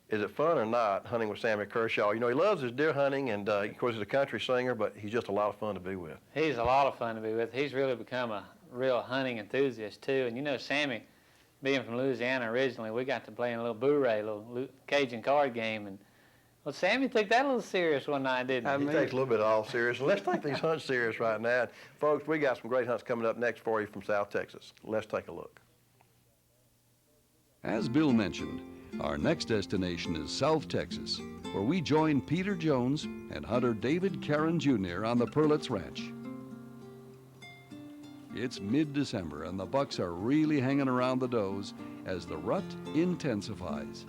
is it fun or not hunting with Sammy Kershaw? You know, he loves his deer hunting, and of course he's a country singer, but he's just a lot of fun to be with.
He's a lot of fun to be with. He's really become a real hunting enthusiast too, and you know, Sammy, being from Louisiana originally, we got to play in a little bourrée, a little Cajun card game, and well, Sammy took that a little serious one night, didn't he?
He takes a little bit all serious. Let's take these hunts serious right now. And folks, we got some great hunts coming up next for you from South Texas. Let's take a look.
As Bill mentioned, our next destination is South Texas, where we join Peter Jones and hunter David Caron Jr. on the Perlitz Ranch. It's mid-December, and the bucks are really hanging around the does as the rut intensifies.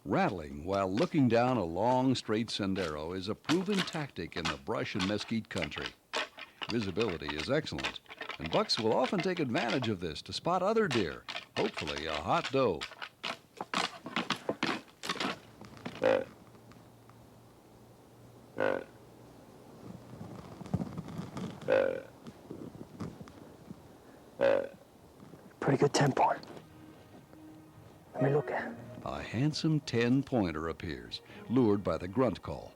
Rattling while looking down a long, straight sendero is a proven tactic in the brush and mesquite country. Visibility is excellent, and bucks will often take advantage of this to spot other deer, hopefully a hot doe.
Pretty good 10-point. Let me look at it.
A handsome 10-pointer appears, lured by the grunt call.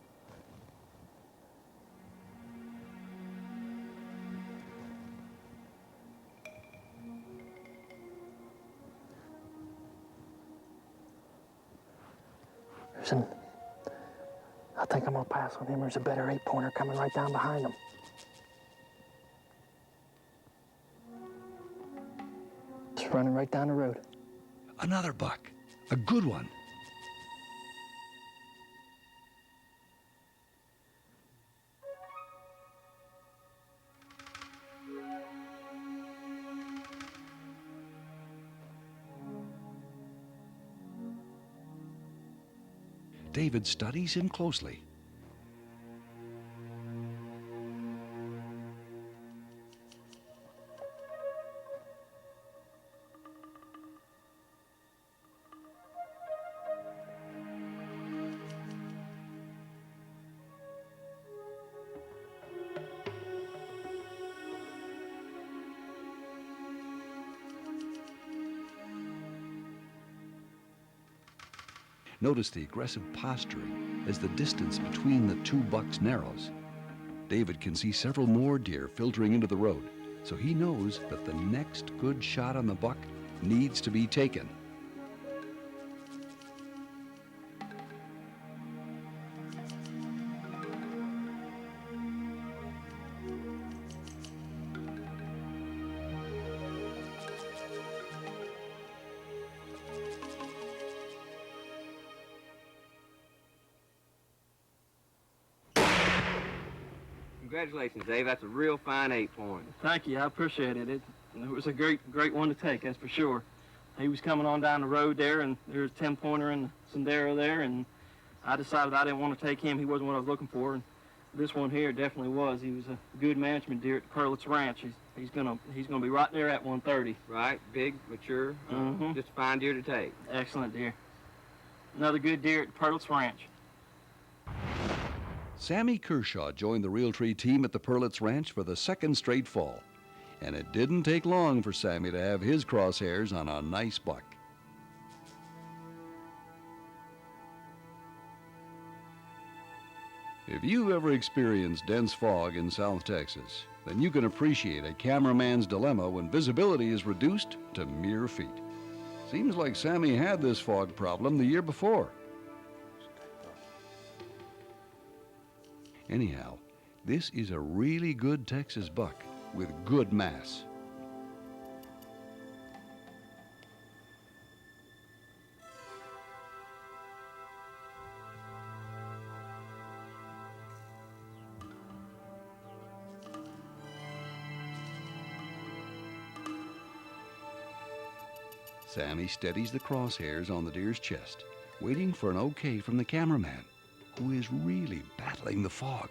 I think I'm gonna pass on him. There's a better 8-pointer coming right down behind him. Just running right down the road.
Another buck, a good one. David studies him closely. Notice the aggressive posturing as the distance between the two bucks narrows. David can see several more deer filtering into the road, so he knows that the next good shot on the buck needs to be taken.
Congratulations, Dave. That's a real fine 8-point.
Thank you. I appreciate it. It was a great one to take, that's for sure. He was coming on down the road there, and there was a 10-pointer in the sendero there, and I decided I didn't want to take him. He wasn't what I was looking for. And this one here definitely was. He was a good management deer at Perlitz Ranch. He's gonna be right there at 130.
Right, big, mature,
Mhm.
just a fine deer to take.
Excellent deer. Another good deer at Perlitz Ranch.
Sammy Kershaw joined the Realtree team at the Perlitz Ranch for the second straight fall. And it didn't take long for Sammy to have his crosshairs on a nice buck. If you've ever experienced dense fog in South Texas, then you can appreciate a cameraman's dilemma when visibility is reduced to mere feet. Seems like Sammy had this fog problem the year before. Anyhow, this is a really good Texas buck with good mass. Sammy steadies the crosshairs on the deer's chest, waiting for an okay from the cameraman, who is really battling the fog.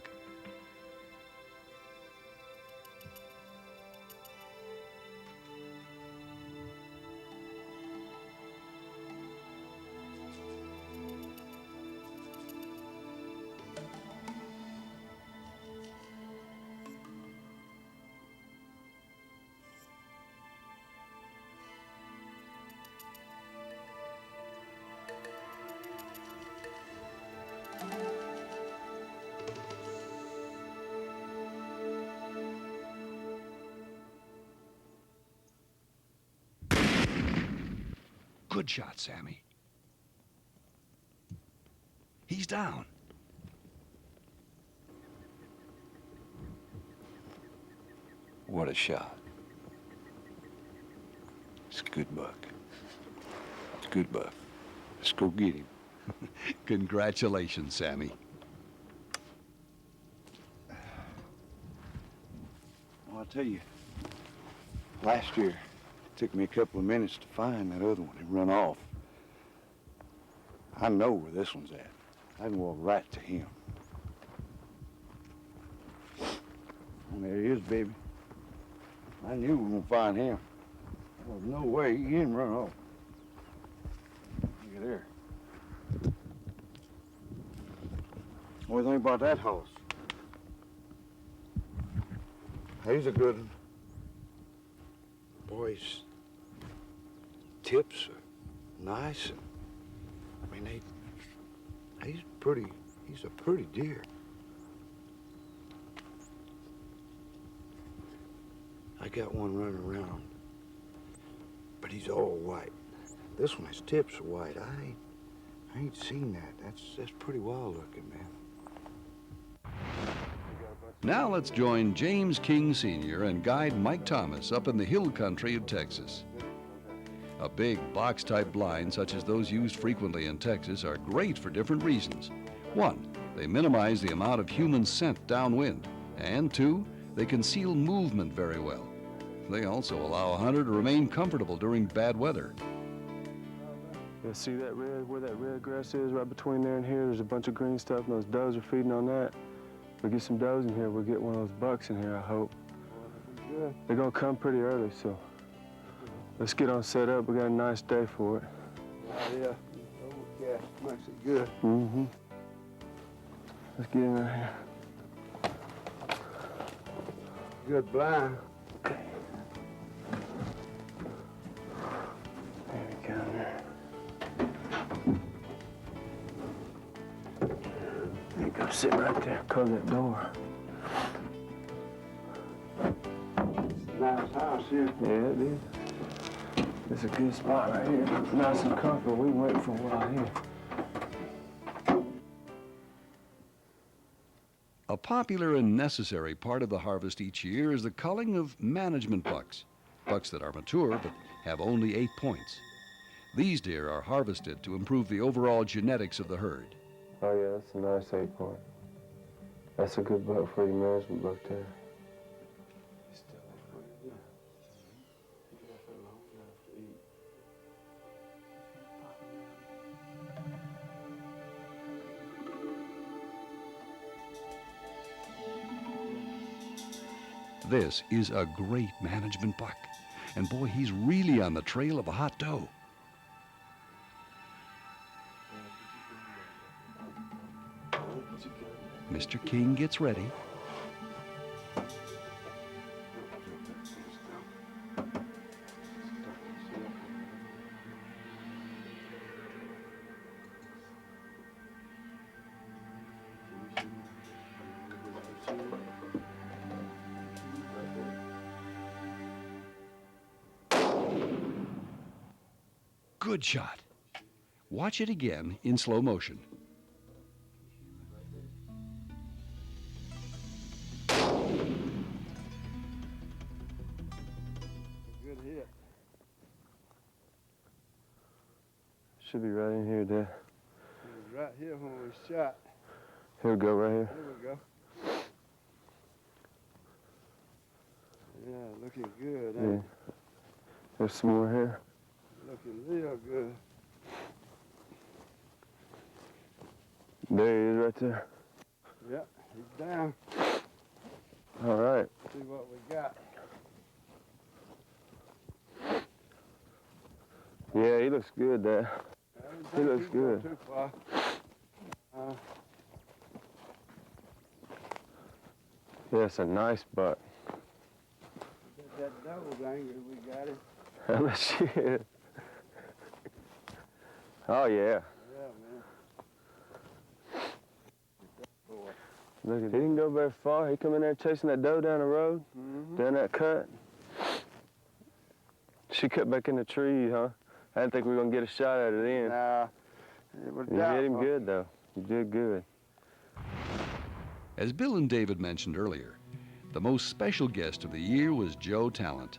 Good shot, Sammy. He's down.
What a shot. It's a good buck. It's a good buck. Let's go get him.
Congratulations, Sammy.
Well, I'll tell you, last year, it took me a couple of minutes to find that other one and run off. I know where this one's at. I can walk right to him. And there he is, baby. I knew we were gonna find him. There was no way he didn't run off. Look at there. What do you think about that horse? He's a good one. Boys, tips are nice. And, I mean, he's a pretty deer. I got one running around, but he's all white. This one, his tips are white. I ain't seen that. That's pretty wild looking, man.
Now let's join James King Sr. and guide Mike Thomas up in the hill country of Texas. A big box-type blind, such as those used frequently in Texas, are great for different reasons. One, they minimize the amount of human scent downwind. And two, they conceal movement very well. They also allow a hunter to remain comfortable during bad weather.
Yeah, see that red, where that red grass is, right between there and here, there's a bunch of green stuff, and those does are feeding on that. We'll get some does in here, we'll get one of those bucks in here, I hope. Good. They're gonna come pretty early, so let's get on set up. We got a nice day for it.
Yeah. Overcast makes it good.
Mm-hmm. Let's get in there.
Good blind.
Okay. There we go. There you go, sit right there. Close that door.
Nice house here.
Yeah, it is. It's a good spot right here. Nice and comfortable. We can wait for a while here.
A popular and necessary part of the harvest each year is the culling of management bucks. Bucks that are mature but have only 8 points. These deer are harvested to improve the overall genetics of the herd.
Oh yeah, that's a nice 8 point. That's a good buck for your management buck there.
This is a great management buck. And boy, he's really on the trail of a hot doe. Mr. King gets ready. Good shot. Watch it again in slow motion.
Good hit. Should be right in here, Dad. It was right here when we shot. Here we go, right here. Here we go. Yeah, looking good, ain't it? There's some more here. Looking real good. There he is right there. Yep, he's down. All right. See what we got. Yeah, he looks good there. He looks good. Too far. Yeah, it's a nice buck. That double angry we got him. How much shit? Oh, yeah. Yeah, man. Look, he didn't go very far. He come in there chasing that doe down the road, down that cut. She cut back in the tree, huh? I didn't think we were going to get a shot at it then. Nah. You hit him good, though. You did good.
As Bill and David mentioned earlier, the most special guest of the year was Joe Talent.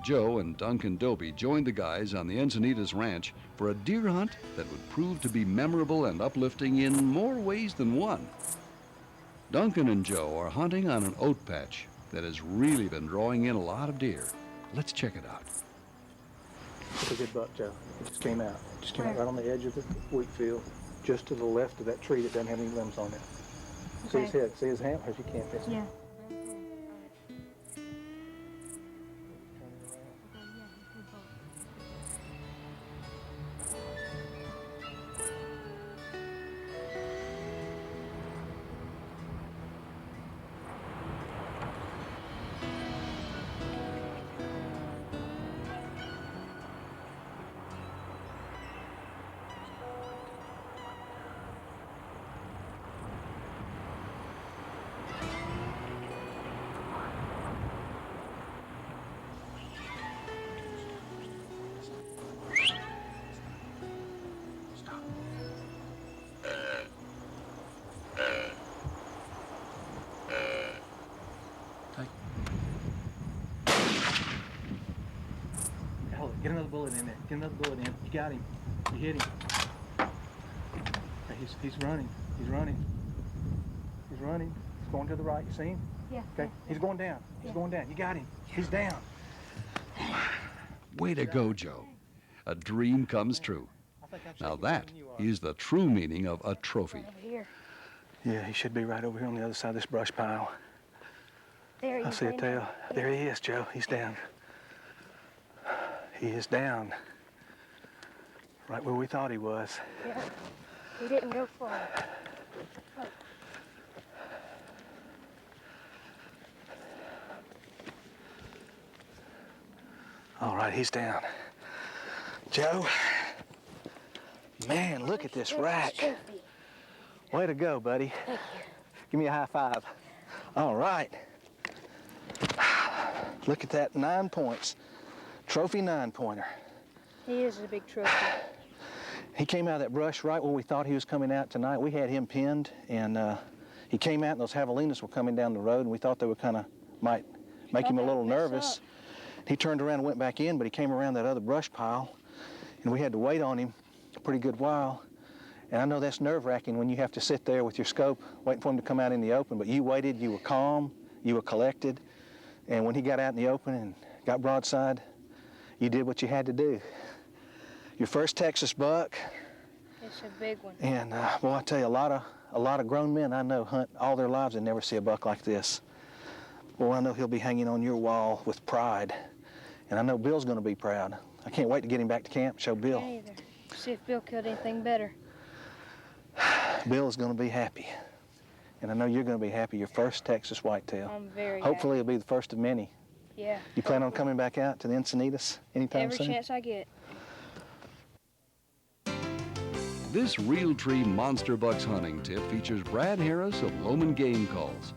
Joe and Duncan Dobie joined the guys on the Encinitas Ranch for a deer hunt that would prove to be memorable and uplifting in more ways than one. Duncan and Joe are hunting on an oat patch that has really been drawing in a lot of deer. Let's check it out.
It's a good buck, Joe. It just came out. It just came out right on the edge of the wheat field, just to the left of that tree that doesn't have any limbs on it. See his head, see his antlers, you can't miss it.
Yeah.
Get another bullet in there. Get another bullet in. You got him. You hit him. Okay, he's running. He's running. He's running. He's going to the right. You see him?
Yeah.
Okay. He's going down. He's going down. You got him. He's down.
Way to go, Joe. A dream comes true. Now that is the true meaning of a trophy.
Over here.
Yeah, he should be right over here on the other side of this brush pile.
There he is.
I see a tail. There he is, Joe. He's down. He is down. Right where we thought he was.
Yeah. He didn't go far. Oh.
All right, he's down. Joe, man, look at this rack. Way to go, buddy.
Thank you.
Give me a high five. All right. Look at that, 9 points. Trophy 9-pointer.
He is a big trophy.
He came out of that brush right where we thought he was coming out tonight. We had him pinned, and he came out, and those javelinas were coming down the road, and we thought they were kind of might make him a little nervous. He turned around and went back in, but he came around that other brush pile, and we had to wait on him a pretty good while. And I know that's nerve-wracking when you have to sit there with your scope waiting for him to come out in the open, but you waited, you were calm, you were collected, and when he got out in the open and got broadside, you did what you had to do. Your first Texas buck.
It's a big one.
And boy, I tell you, a lot of grown men I know hunt all their lives and never see a buck like this. Well, I know he'll be hanging on your wall with pride, and I know Bill's going to be proud. I can't wait to get him back to camp and show Bill.
Me either. See if Bill killed anything better.
Bill is going to be happy, and I know you're going to be happy. Your first Texas whitetail.
I'm very
Hopefully it'll be the first of many.
Yeah.
You plan on coming back out to the Encinitas anytime
Every
soon?
chance I get.
This Realtree Monster Bucks hunting tip features Brad Harris of Loman Game Calls.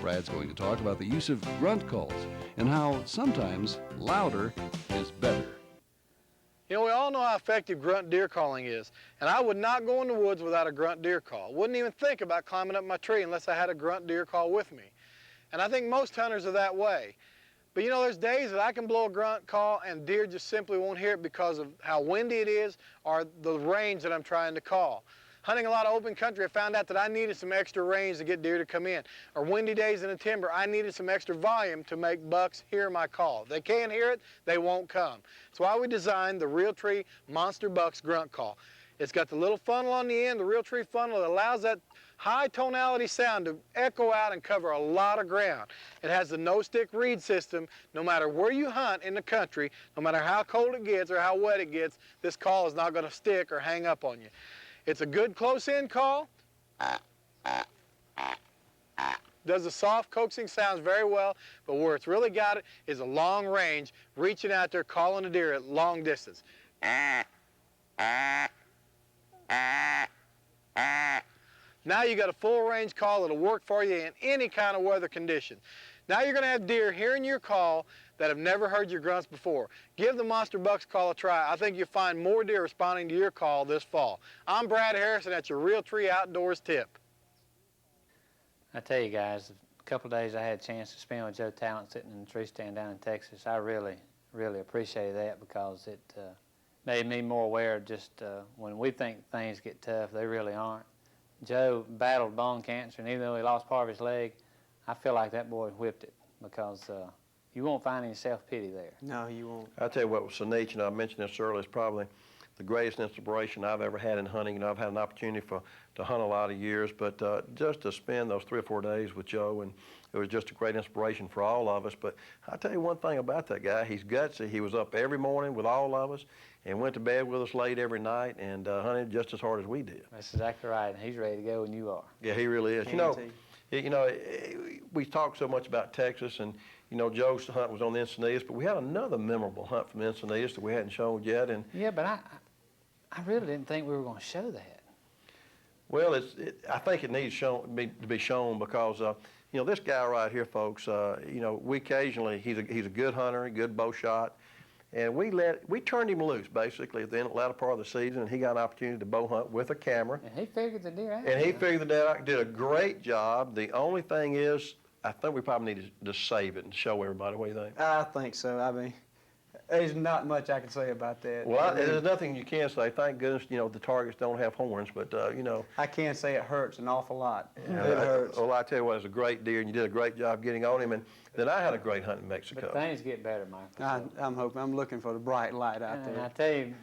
Brad's going to talk about the use of grunt calls and how sometimes louder is better.
You know, we all know how effective grunt deer calling is, and I would not go in the woods without a grunt deer call. Wouldn't even think about climbing up my tree unless I had a grunt deer call with me. And I think most hunters are that way. But you know, there's days that I can blow a grunt call and deer just simply won't hear it because of how windy it is or the range that I'm trying to call. Hunting a lot of open country, I found out that I needed some extra range to get deer to come in. Or windy days in the timber, I needed some extra volume to make bucks hear my call. If they can't hear it, they won't come. That's why we designed the Realtree Monster Bucks grunt call. It's got the little funnel on the end, the Realtree funnel that allows that high tonality sound to echo out and cover a lot of ground. It has the no-stick reed system. No matter where you hunt in the country, no matter how cold it gets or how wet it gets, this call is not going to stick or hang up on you. It's a good close-in call. Does the soft coaxing sounds very well, but where it's really got it is a long range, reaching out there, calling a deer at long distance. Now you got a full range call that'll work for you in any kind of weather condition. Now you're going to have deer hearing your call that have never heard your grunts before. Give the Monster Bucks call a try. I think you'll find more deer responding to your call this fall. I'm Brad Harris, and that's your Realtree Outdoors tip.
I tell you guys, a couple of days I had a chance to spend with Joe Talent sitting in the tree stand down in Texas. I really appreciated that because it made me more aware of just when we think things get tough, they really aren't. Joe battled bone cancer, and even though he lost part of his leg, I feel like that boy whipped it because you won't find any self-pity there.
No, you won't.
I'll tell you what, with Sanich, and I mentioned this earlier, is probably the greatest inspiration I've ever had in hunting. You know, I've had an opportunity to hunt a lot of years, but just to spend those 3 or 4 days with Joe, and it was just a great inspiration for all of us. But I'll tell you one thing about that guy. He's gutsy. He was up every morning with all of us and went to bed with us late every night and hunted just as hard as we did.
That's exactly right, and he's ready to go when you are.
Yeah, he really is. You know, we talk so much about Texas, and you know, Joe's hunt was on the Encinitas, but we had another memorable hunt from the Encinitas that we hadn't shown yet. And
yeah, but I really didn't think we were going to show that.
Well, I think it needs to be shown because you know, this guy right here, folks. You know, we occasionally he's a good hunter, a good bow shot, and we turned him loose basically at the latter part of the season, and he got an opportunity to bow hunt with a camera.
And he figured the deer out.
And he figured the deer out. Did a great job. The only thing is, I think we probably need to save it and show everybody. What do you think?
I think so. I mean, there's not much I can say about that.
Well, there's nothing you can say. Thank goodness, you know, the targets don't have horns, but, you know.
I can't say it hurts an awful lot.
Yeah,
it hurts.
Well, I tell you what, it was a great deer, and you did a great job getting on him. And then I had a great hunt in Mexico.
But things get better, Michael.
I'm hoping. I'm looking for the bright light out
And
there.
I tell you,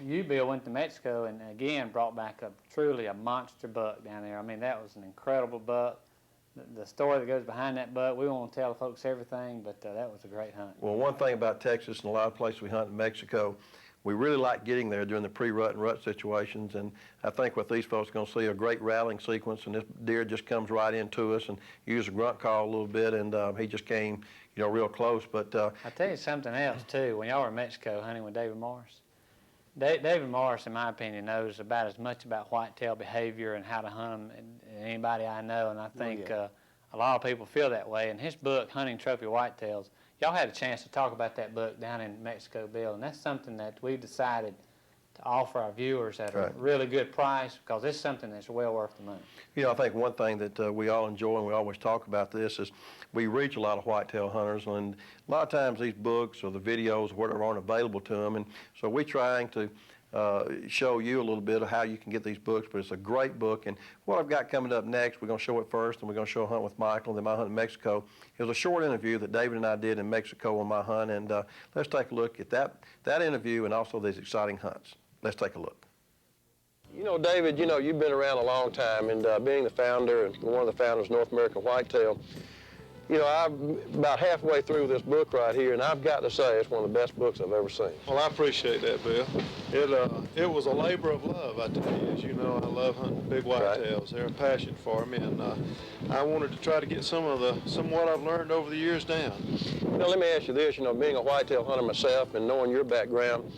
you, Bill, went to Mexico and, again, brought back truly a monster buck down there. I mean, that was an incredible buck. The story that goes behind that buck, we won't tell folks everything, but that was a great hunt.
Well, one thing about Texas and a lot of places we hunt in Mexico, we really like getting there during the pre-rut and rut situations, and I think what these folks are going to see a great rallying sequence, and this deer just comes right into us and used a grunt call a little bit, and he just came, you know, real close. But
I'll tell you something else, too. When y'all were in Mexico hunting with David Morris, David Morris, in my opinion, knows about as much about whitetail behavior and how to hunt them as anybody I know, and I think a lot of people feel that way. And his book, Hunting Trophy Whitetails, y'all had a chance to talk about that book down in Mexico, Bill, and that's something that we've decided to offer our viewers at a really good price because it's something that's well worth the money.
You know, I think one thing that we all enjoy, and we always talk about this, is we reach a lot of whitetail hunters, and a lot of times these books or the videos or whatever aren't available to them, and so we're trying to show you a little bit of how you can get these books, but it's a great book. And what I've got coming up next, we're going to show it first, and we're going to show a hunt with Michael, and then my hunt in Mexico. It was a short interview that David and I did in Mexico on my hunt, and let's take a look at that interview and also these exciting hunts. Let's take a look. You know, David, you know, you've been around a long time, and being the founder and one of the founders of North American Whitetail, You know, I'm about halfway through this book right here, and I've got to say it's one of the best books I've ever seen.
Well, I appreciate that, Bill. It was a labor of love, I tell you. As you know, I love hunting big whitetails. They're a passion for me, and I wanted to try to get some of what I've learned over the years down.
Now, let me ask you this. You know, being a whitetail hunter myself and knowing your background,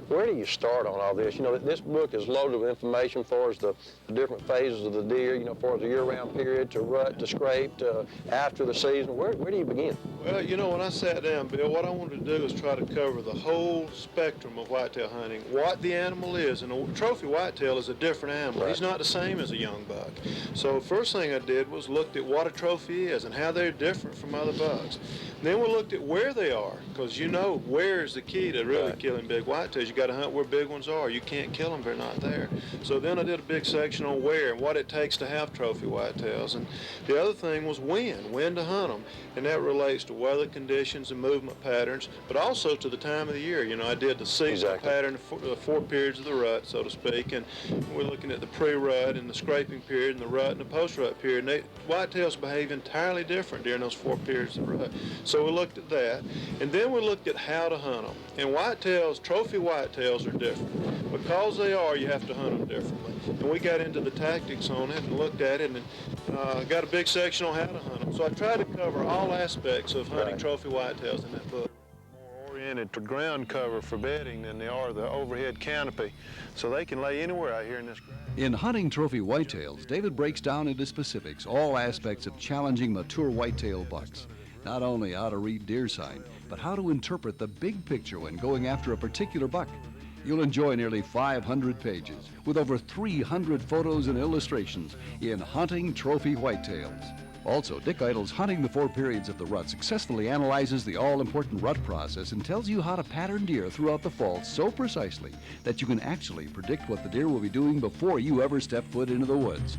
where do you start on all this? You know, this book is loaded with information for us, the different phases of the deer, you know, for the year-round period, to rut, to scrape, to after the season. Where do you begin?
Well, you know, when I sat down, Bill, what I wanted to do is try to cover the whole spectrum of whitetail hunting, what the animal is. And a trophy whitetail is a different animal. Right. He's not the same as a young buck. So first thing I did was looked at what a trophy is and how they're different from other bucks. And then we looked at where they are, because you know where is the key to really killing big whitetails. You got to hunt where big ones are. You can't kill them if they're not there. So then I did a big section on where and what it takes to have trophy whitetails. And the other thing was when to hunt them. And that relates to weather conditions and movement patterns, but also to the time of the year. You know, I did the seasonal pattern, the 4 periods of the rut, so to speak, and we're looking at the pre-rut and the scraping period and the rut and the post-rut period. And whitetails behave entirely different during those 4 periods of the rut. So we looked at that, and then we looked at how to hunt them. And whitetails, trophy whitetails are different. Because they are, you have to hunt them differently. And we got into the tactics on it and looked at it, and got a big section on how to hunt them. So I tried to cover all aspects of hunting trophy whitetails in that book. More oriented to ground cover for bedding than they are the overhead canopy, so they can lay anywhere out here in this ground.
In Hunting Trophy Whitetails, David breaks down into specifics all aspects of challenging mature whitetail bucks. Not only how to read deer sign, but how to interpret the big picture when going after a particular buck. You'll enjoy nearly 500 pages with over 300 photos and illustrations in Hunting Trophy Whitetails. Also, Dick Idle's Hunting the 4 Periods of the Rut successfully analyzes the all-important rut process and tells you how to pattern deer throughout the fall so precisely that you can actually predict what the deer will be doing before you ever step foot into the woods.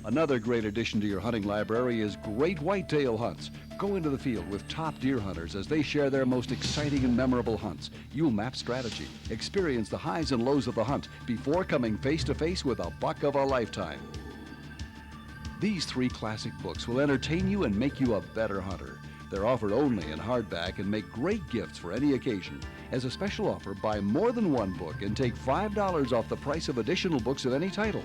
Another great addition to your hunting library is Great Whitetail Hunts. Go into the field with top deer hunters as they share their most exciting and memorable hunts. You'll map strategy, experience the highs and lows of the hunt before coming face to face with a buck of a lifetime. These 3 classic books will entertain you and make you a better hunter. They're offered only in hardback and make great gifts for any occasion. As a special offer, buy more than 1 book and take $5 off the price of additional books of any title.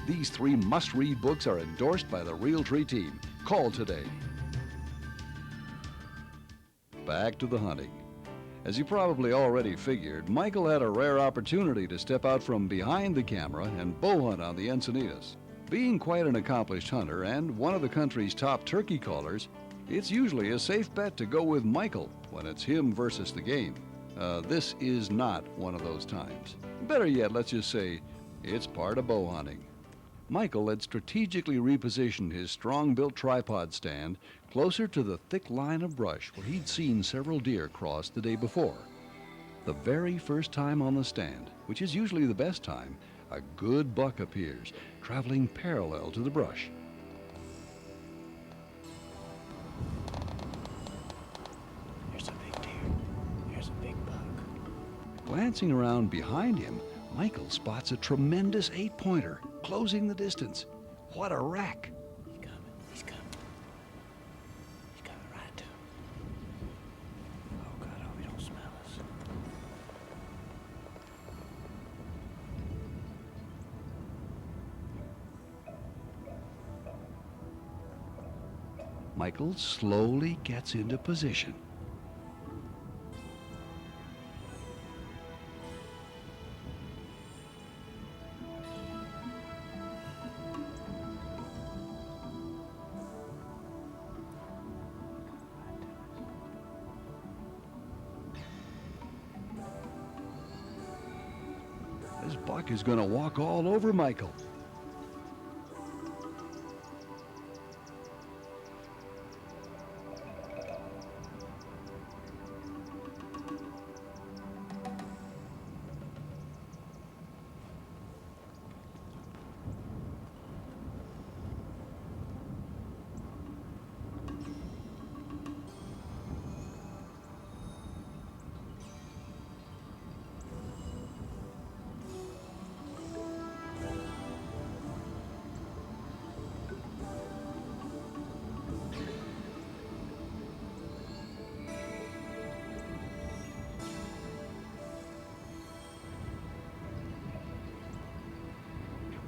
These 3 must-read books are endorsed by the Realtree team. Call today. Back to the hunting. As you probably already figured, Michael had a rare opportunity to step out from behind the camera and bow hunt on the Encinitas. Being quite an accomplished hunter and one of the country's top turkey callers, it's usually a safe bet to go with Michael when it's him versus the game. This is not one of those times. Better yet, let's just say it's part of bow hunting. Michael had strategically repositioned his strong-built tripod stand closer to the thick line of brush where he'd seen several deer cross the day before. The very first time on the stand, which is usually the best time, a good buck appears, traveling parallel to the brush.
There's a big deer. There's a big buck.
Glancing around behind him, Michael spots a tremendous 8-pointer, closing the distance. What a rack!
He's coming. He's coming. He's coming right to him. Oh, God, I hope he don't smell us.
Michael slowly gets into position. This buck is going to walk all over Michael.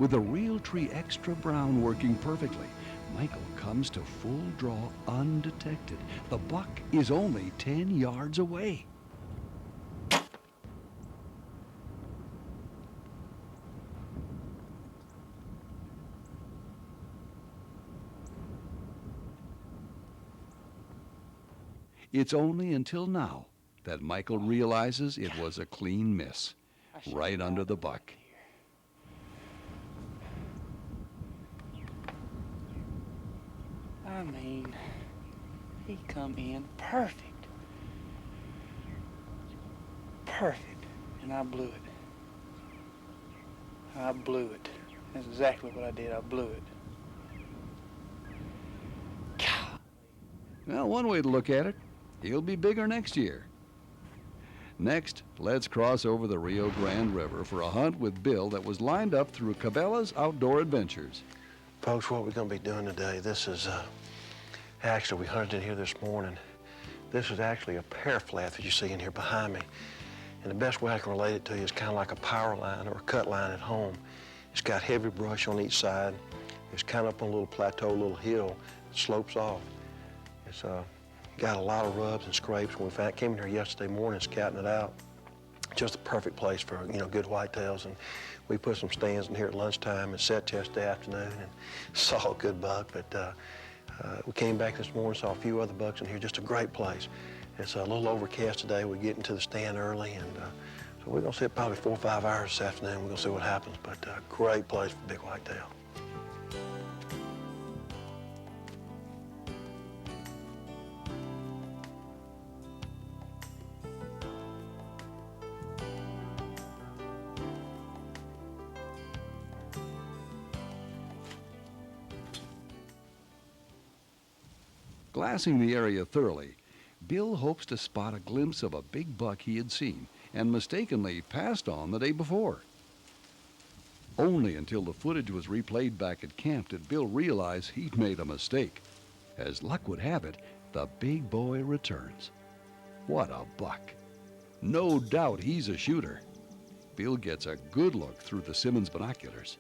With the Realtree Extra Brown working perfectly, Michael comes to full draw undetected. The buck is only 10 yards away. It's only until now that Michael realizes it was a clean miss, right under the buck.
I mean, he come in perfect. Perfect. And I blew it. I blew it. That's exactly what I did. I blew it.
Well, one way to look at it, he'll be bigger next year. Next, let's cross over the Rio Grande River for a hunt with Bill that was lined up through Cabela's Outdoor Adventures.
Folks, what we're going to be doing today, this is, actually, we hunted in here this morning. This is actually a pear flat that you see in here behind me. And the best way I can relate it to you is kind of like a power line or a cut line at home. It's got heavy brush on each side. It's kind of up on a little plateau, a little hill that slopes off. It's got a lot of rubs and scrapes. When we came in here yesterday morning scouting it out, just a perfect place for, you know, good whitetails. And we put some stands in here at lunchtime and set yesterday afternoon and saw a good buck. But we came back this morning, saw a few other bucks in here. Just a great place. It's a little overcast today. We're getting to the stand early, and so we're gonna sit probably 4 or 5 hours this afternoon. We're gonna see what happens, but great place for big whitetail.
Glassing the area thoroughly, Bill hopes to spot a glimpse of a big buck he had seen and mistakenly passed on the day before. Only until the footage was replayed back at camp did Bill realize he'd made a mistake. As luck would have it, the big boy returns. What a buck. No doubt he's a shooter. Bill gets a good look through the Simmons binoculars.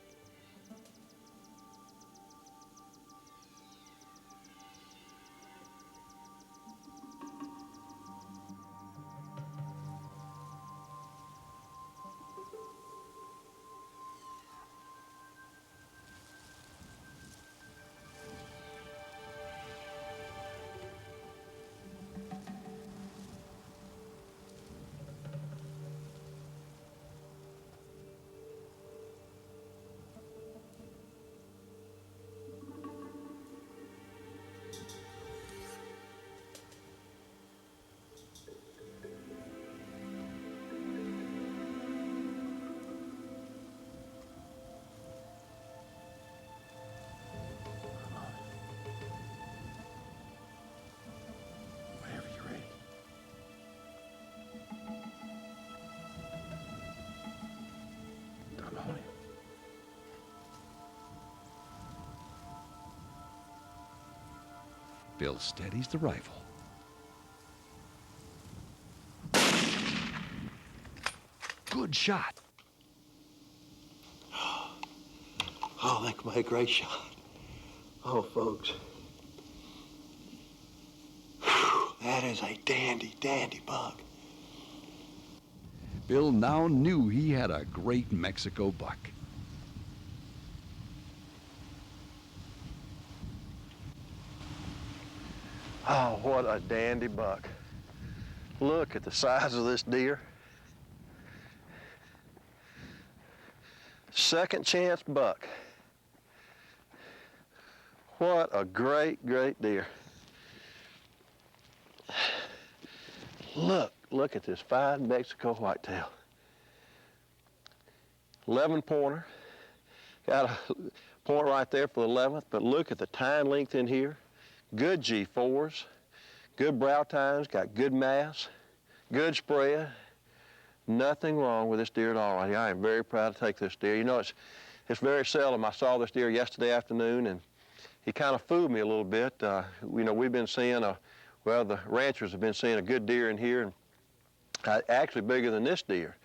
Bill steadies the rifle. Good shot.
Oh, that could be a great shot. Oh, folks. Whew, that is a dandy, dandy buck.
Bill now knew he had a great Mexico buck.
Oh, what a dandy buck. Look at the size of this deer. Second chance buck. What a great, great deer. Look at this fine Mexico whitetail. 11 pointer. Got a point right there for the 11th, but look at the tine length in here. Good G4s, good brow tines, got good mass, good spread. Nothing wrong with this deer at all. I am very proud to take this deer. You know, it's very seldom. I saw this deer yesterday afternoon, and he kind of fooled me a little bit. You know, we've been seeing the ranchers have been seeing a good deer in here, and actually bigger than this deer.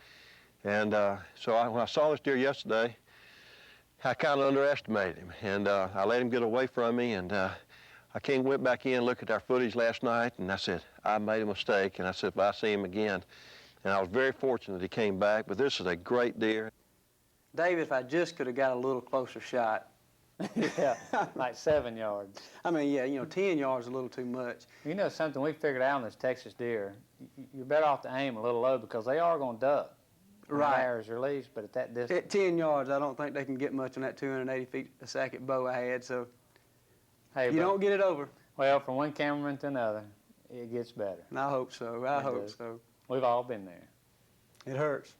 And so when I saw this deer yesterday, I kind of underestimated him, and I let him get away from me, and I went back in and looked at our footage last night, and I said, I made a mistake, and I said, if I see him again. And I was very fortunate he came back, but this is a great deer.
David, if I just could have got a little closer shot.
Yeah, like 7 yards.
I mean, yeah, you know, 10 yards is a little too much.
You know something we figured out on this Texas deer, you're better off to aim a little low because they are going to duck.
Right.
Arrows released, but at that distance.
At 10 yards, I don't think they can get much on that 280 feet a second bow I had, so
Hey,
you don't get it over.
Well, from one cameraman to another, it gets better.
And I hope so. I hope so.
We've all been there.
It hurts.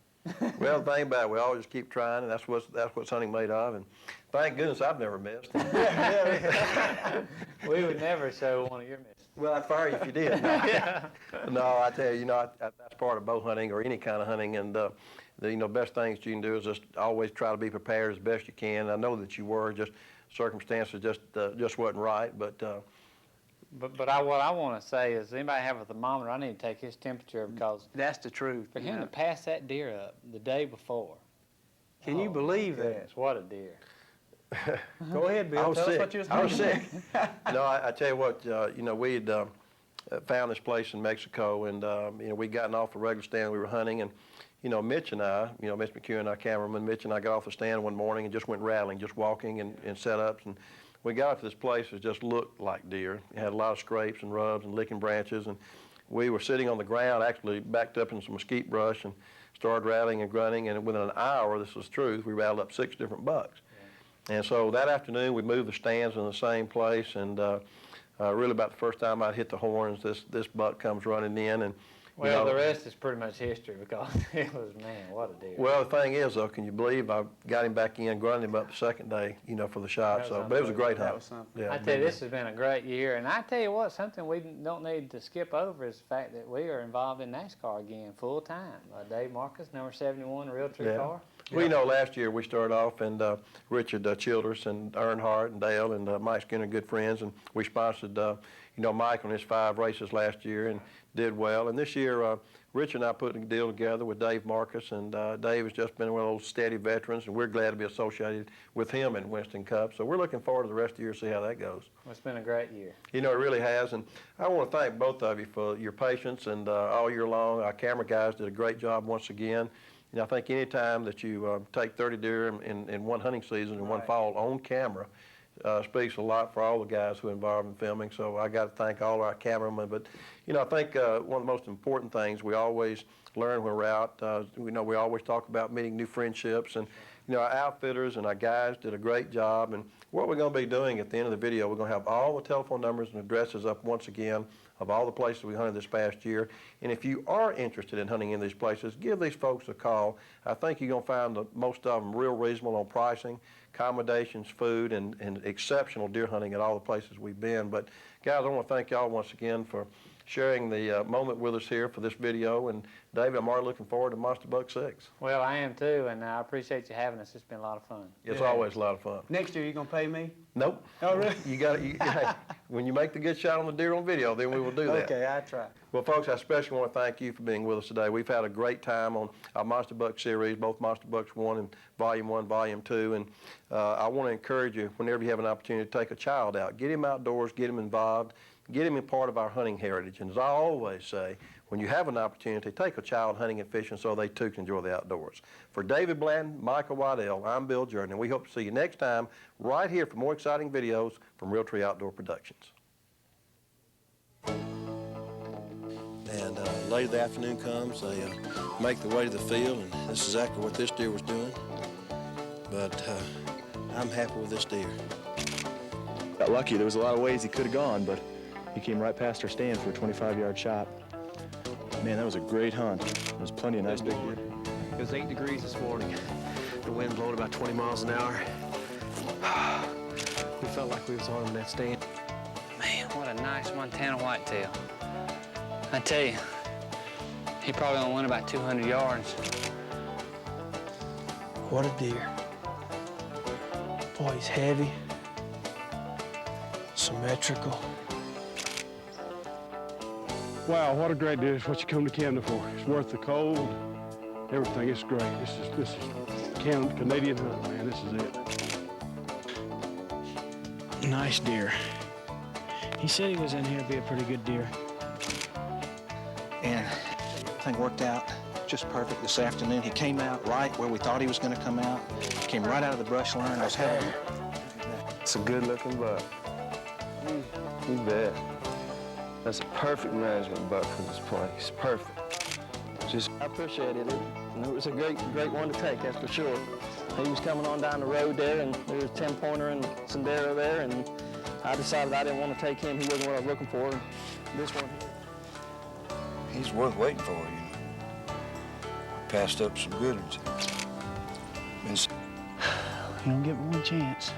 Well, the thing about it, we always keep trying, and that's what's hunting made of. And thank goodness I've never missed.
We would never show one of your misses.
Well, I'd fire you if you did. No, I tell you, that's part of bow hunting or any kind of hunting. And the best things you can do is just always try to be prepared as best you can. I know that you were, just circumstances just wasn't right, but.
What I want to say is, anybody have a thermometer? I need to take his temperature because
that's the truth.
For him to pass that deer up the day before.
Can you believe
that? What a deer!
Go ahead, Bill. Tell us what you was
I was sick. No, I tell you what. We had found this place in Mexico, and we'd gotten off the regular stand. We were hunting, and Mitch and I, Mitch McEwen, our cameraman, Mitch and I got off the stand one morning and just went rattling, just walking and setups. And we got up to this place that just looked like deer. It had a lot of scrapes and rubs and licking branches, and we were sitting on the ground, actually backed up in some mesquite brush, and started rattling and grunting, and within an hour, this was truth, we rattled up 6 different bucks. And so that afternoon, we moved the stands in the same place, and really about the first time I'd hit the horns, this buck comes running in, and
well, the rest is pretty much history because it was, man, what a deer.
Well, the thing is, though, can you believe I got him back in, grunted him up the second day, for the shot. So, but it was a great hunt.
Yeah, I tell you, this has been a great year, and I tell you what, something we don't need to skip over is the fact that we are involved in NASCAR again full time. Dave Marcus, number 71, Realtree car.
Well, last year we started off, and Richard Childress and Earnhardt and Dale and Mike Skinner, good friends, and we sponsored, Mike on his 5 races last year and did well. And this year, Rich and I put a deal together with Dave Marcus, and Dave has just been one of those steady veterans, and we're glad to be associated with him in Winston Cup. So we're looking forward to the rest of the year to see how that goes.
Well, it's been a great year.
It really has, and I want to thank both of you for your patience and all year long. Our camera guys did a great job once again. I think any time that you take 30 deer in one hunting season and one fall on camera speaks a lot for all the guys who are involved in filming. So I got to thank all our cameramen. But, I think one of the most important things we always learn when we're out, we always talk about meeting new friendships. And, our outfitters and our guys did a great job. And what we're going to be doing at the end of the video, we're going to have all the telephone numbers and addresses up once again of all the places we hunted this past year. And if you are interested in hunting in these places, give these folks a call. I think you're going to find most of them real reasonable on pricing, accommodations, food, and exceptional deer hunting at all the places we've been. But guys, I want to thank y'all once again for sharing the moment with us here for this video. And David, I'm already looking forward to Monster Buck 6.
Well, I am too, and I appreciate you having us. It's been a lot of fun.
It's always a lot of fun.
Next year, you going to pay me?
Nope.
Oh, really?
Hey, when you make the good shot on the deer on video, then we will do that.
Okay, I try.
Well, folks, I especially want to thank you for being with us today. We've had a great time on our Monster Buck series, both Monster Bucks 1 and Volume 1, Volume 2. And I want to encourage you, whenever you have an opportunity, to take a child out. Get him outdoors, get him involved, get him a part of our hunting heritage. And as I always say, when you have an opportunity, take a child hunting and fishing so they too can enjoy the outdoors. For David Blanton, Michael Waddell, I'm Bill Jordan, and we hope to see you next time right here for more exciting videos from Realtree Outdoor Productions. And later the afternoon comes, they make their way to the field, and this is exactly what this deer was doing. But I'm happy with this deer.
Got lucky. There was a lot of ways he could have gone, but he came right past our stand for a 25-yard shot. Man, that was a great hunt. There was plenty of nice big deer.
It was 8 degrees this morning. The wind blowing about 20 miles an hour. We felt like we was on that stand.
Man, what a nice Montana whitetail. I tell you, he probably only went about 200 yards.
What a deer. Boy, he's heavy, symmetrical.
Wow, what a great deer. It's what you come to Canada for. It's worth the cold, everything. It's great. This is Canadian hunt, man. This is it.
Nice deer. He said he was in here to be a pretty good deer.
And everything worked out just perfect this afternoon. He came out right where we thought he was going to come out. Came right out of the brush line. I was having...
It's a good-looking buck. You bet. That's a perfect management buck for this place. Perfect.
I appreciated it. And it was a great one to take, that's for sure. He was coming on down the road there, and there was a 10-pointer and Sendero there, and I decided I didn't want to take him. He wasn't what I was looking for. This one,
He's worth waiting for, you know. Passed up some good ones.
You don't get one chance.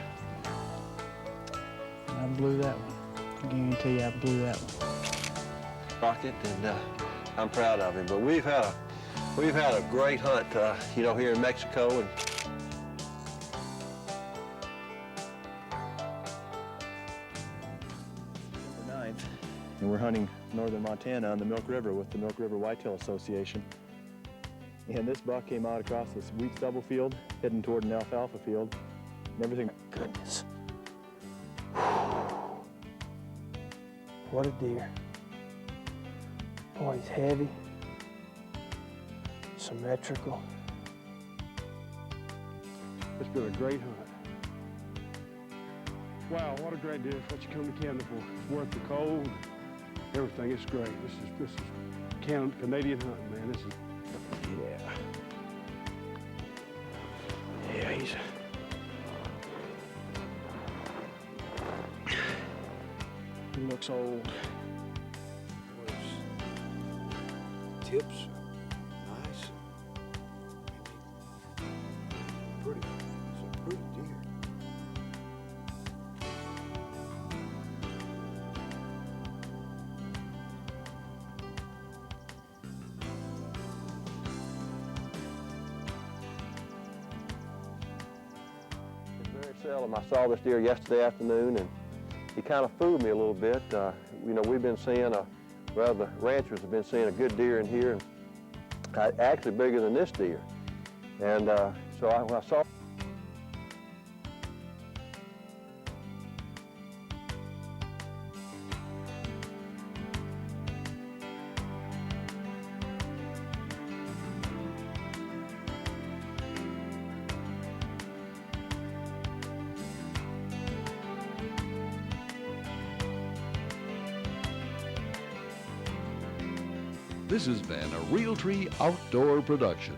I blew that one. I guarantee you I blew that one.
Rocket, and I'm proud of him. But we've had a great hunt, you know, here in Mexico. And
September 9th, and we're hunting northern Montana on the Milk River with the Milk River Whitetail Association. And this buck came out across this wheat stubble field, heading toward an alfalfa field, and everything.
Goodness. What a deer. Boy, he's heavy, symmetrical.
It's been a great hunt. Wow, what a great deer. What you come to Canada for. It's worth the cold, everything. It's great. This is Canadian hunting, man. This is, yeah, he's. He looks old.
Tips, nice. Pretty. It's a pretty deer.
Very seldom. I saw this deer yesterday afternoon, and he kind of fooled me a little bit. You know, we've been seeing well, the ranchers have been seeing a good deer in here, and actually bigger than this deer. And so when I saw.
This has been a Realtree Outdoor production.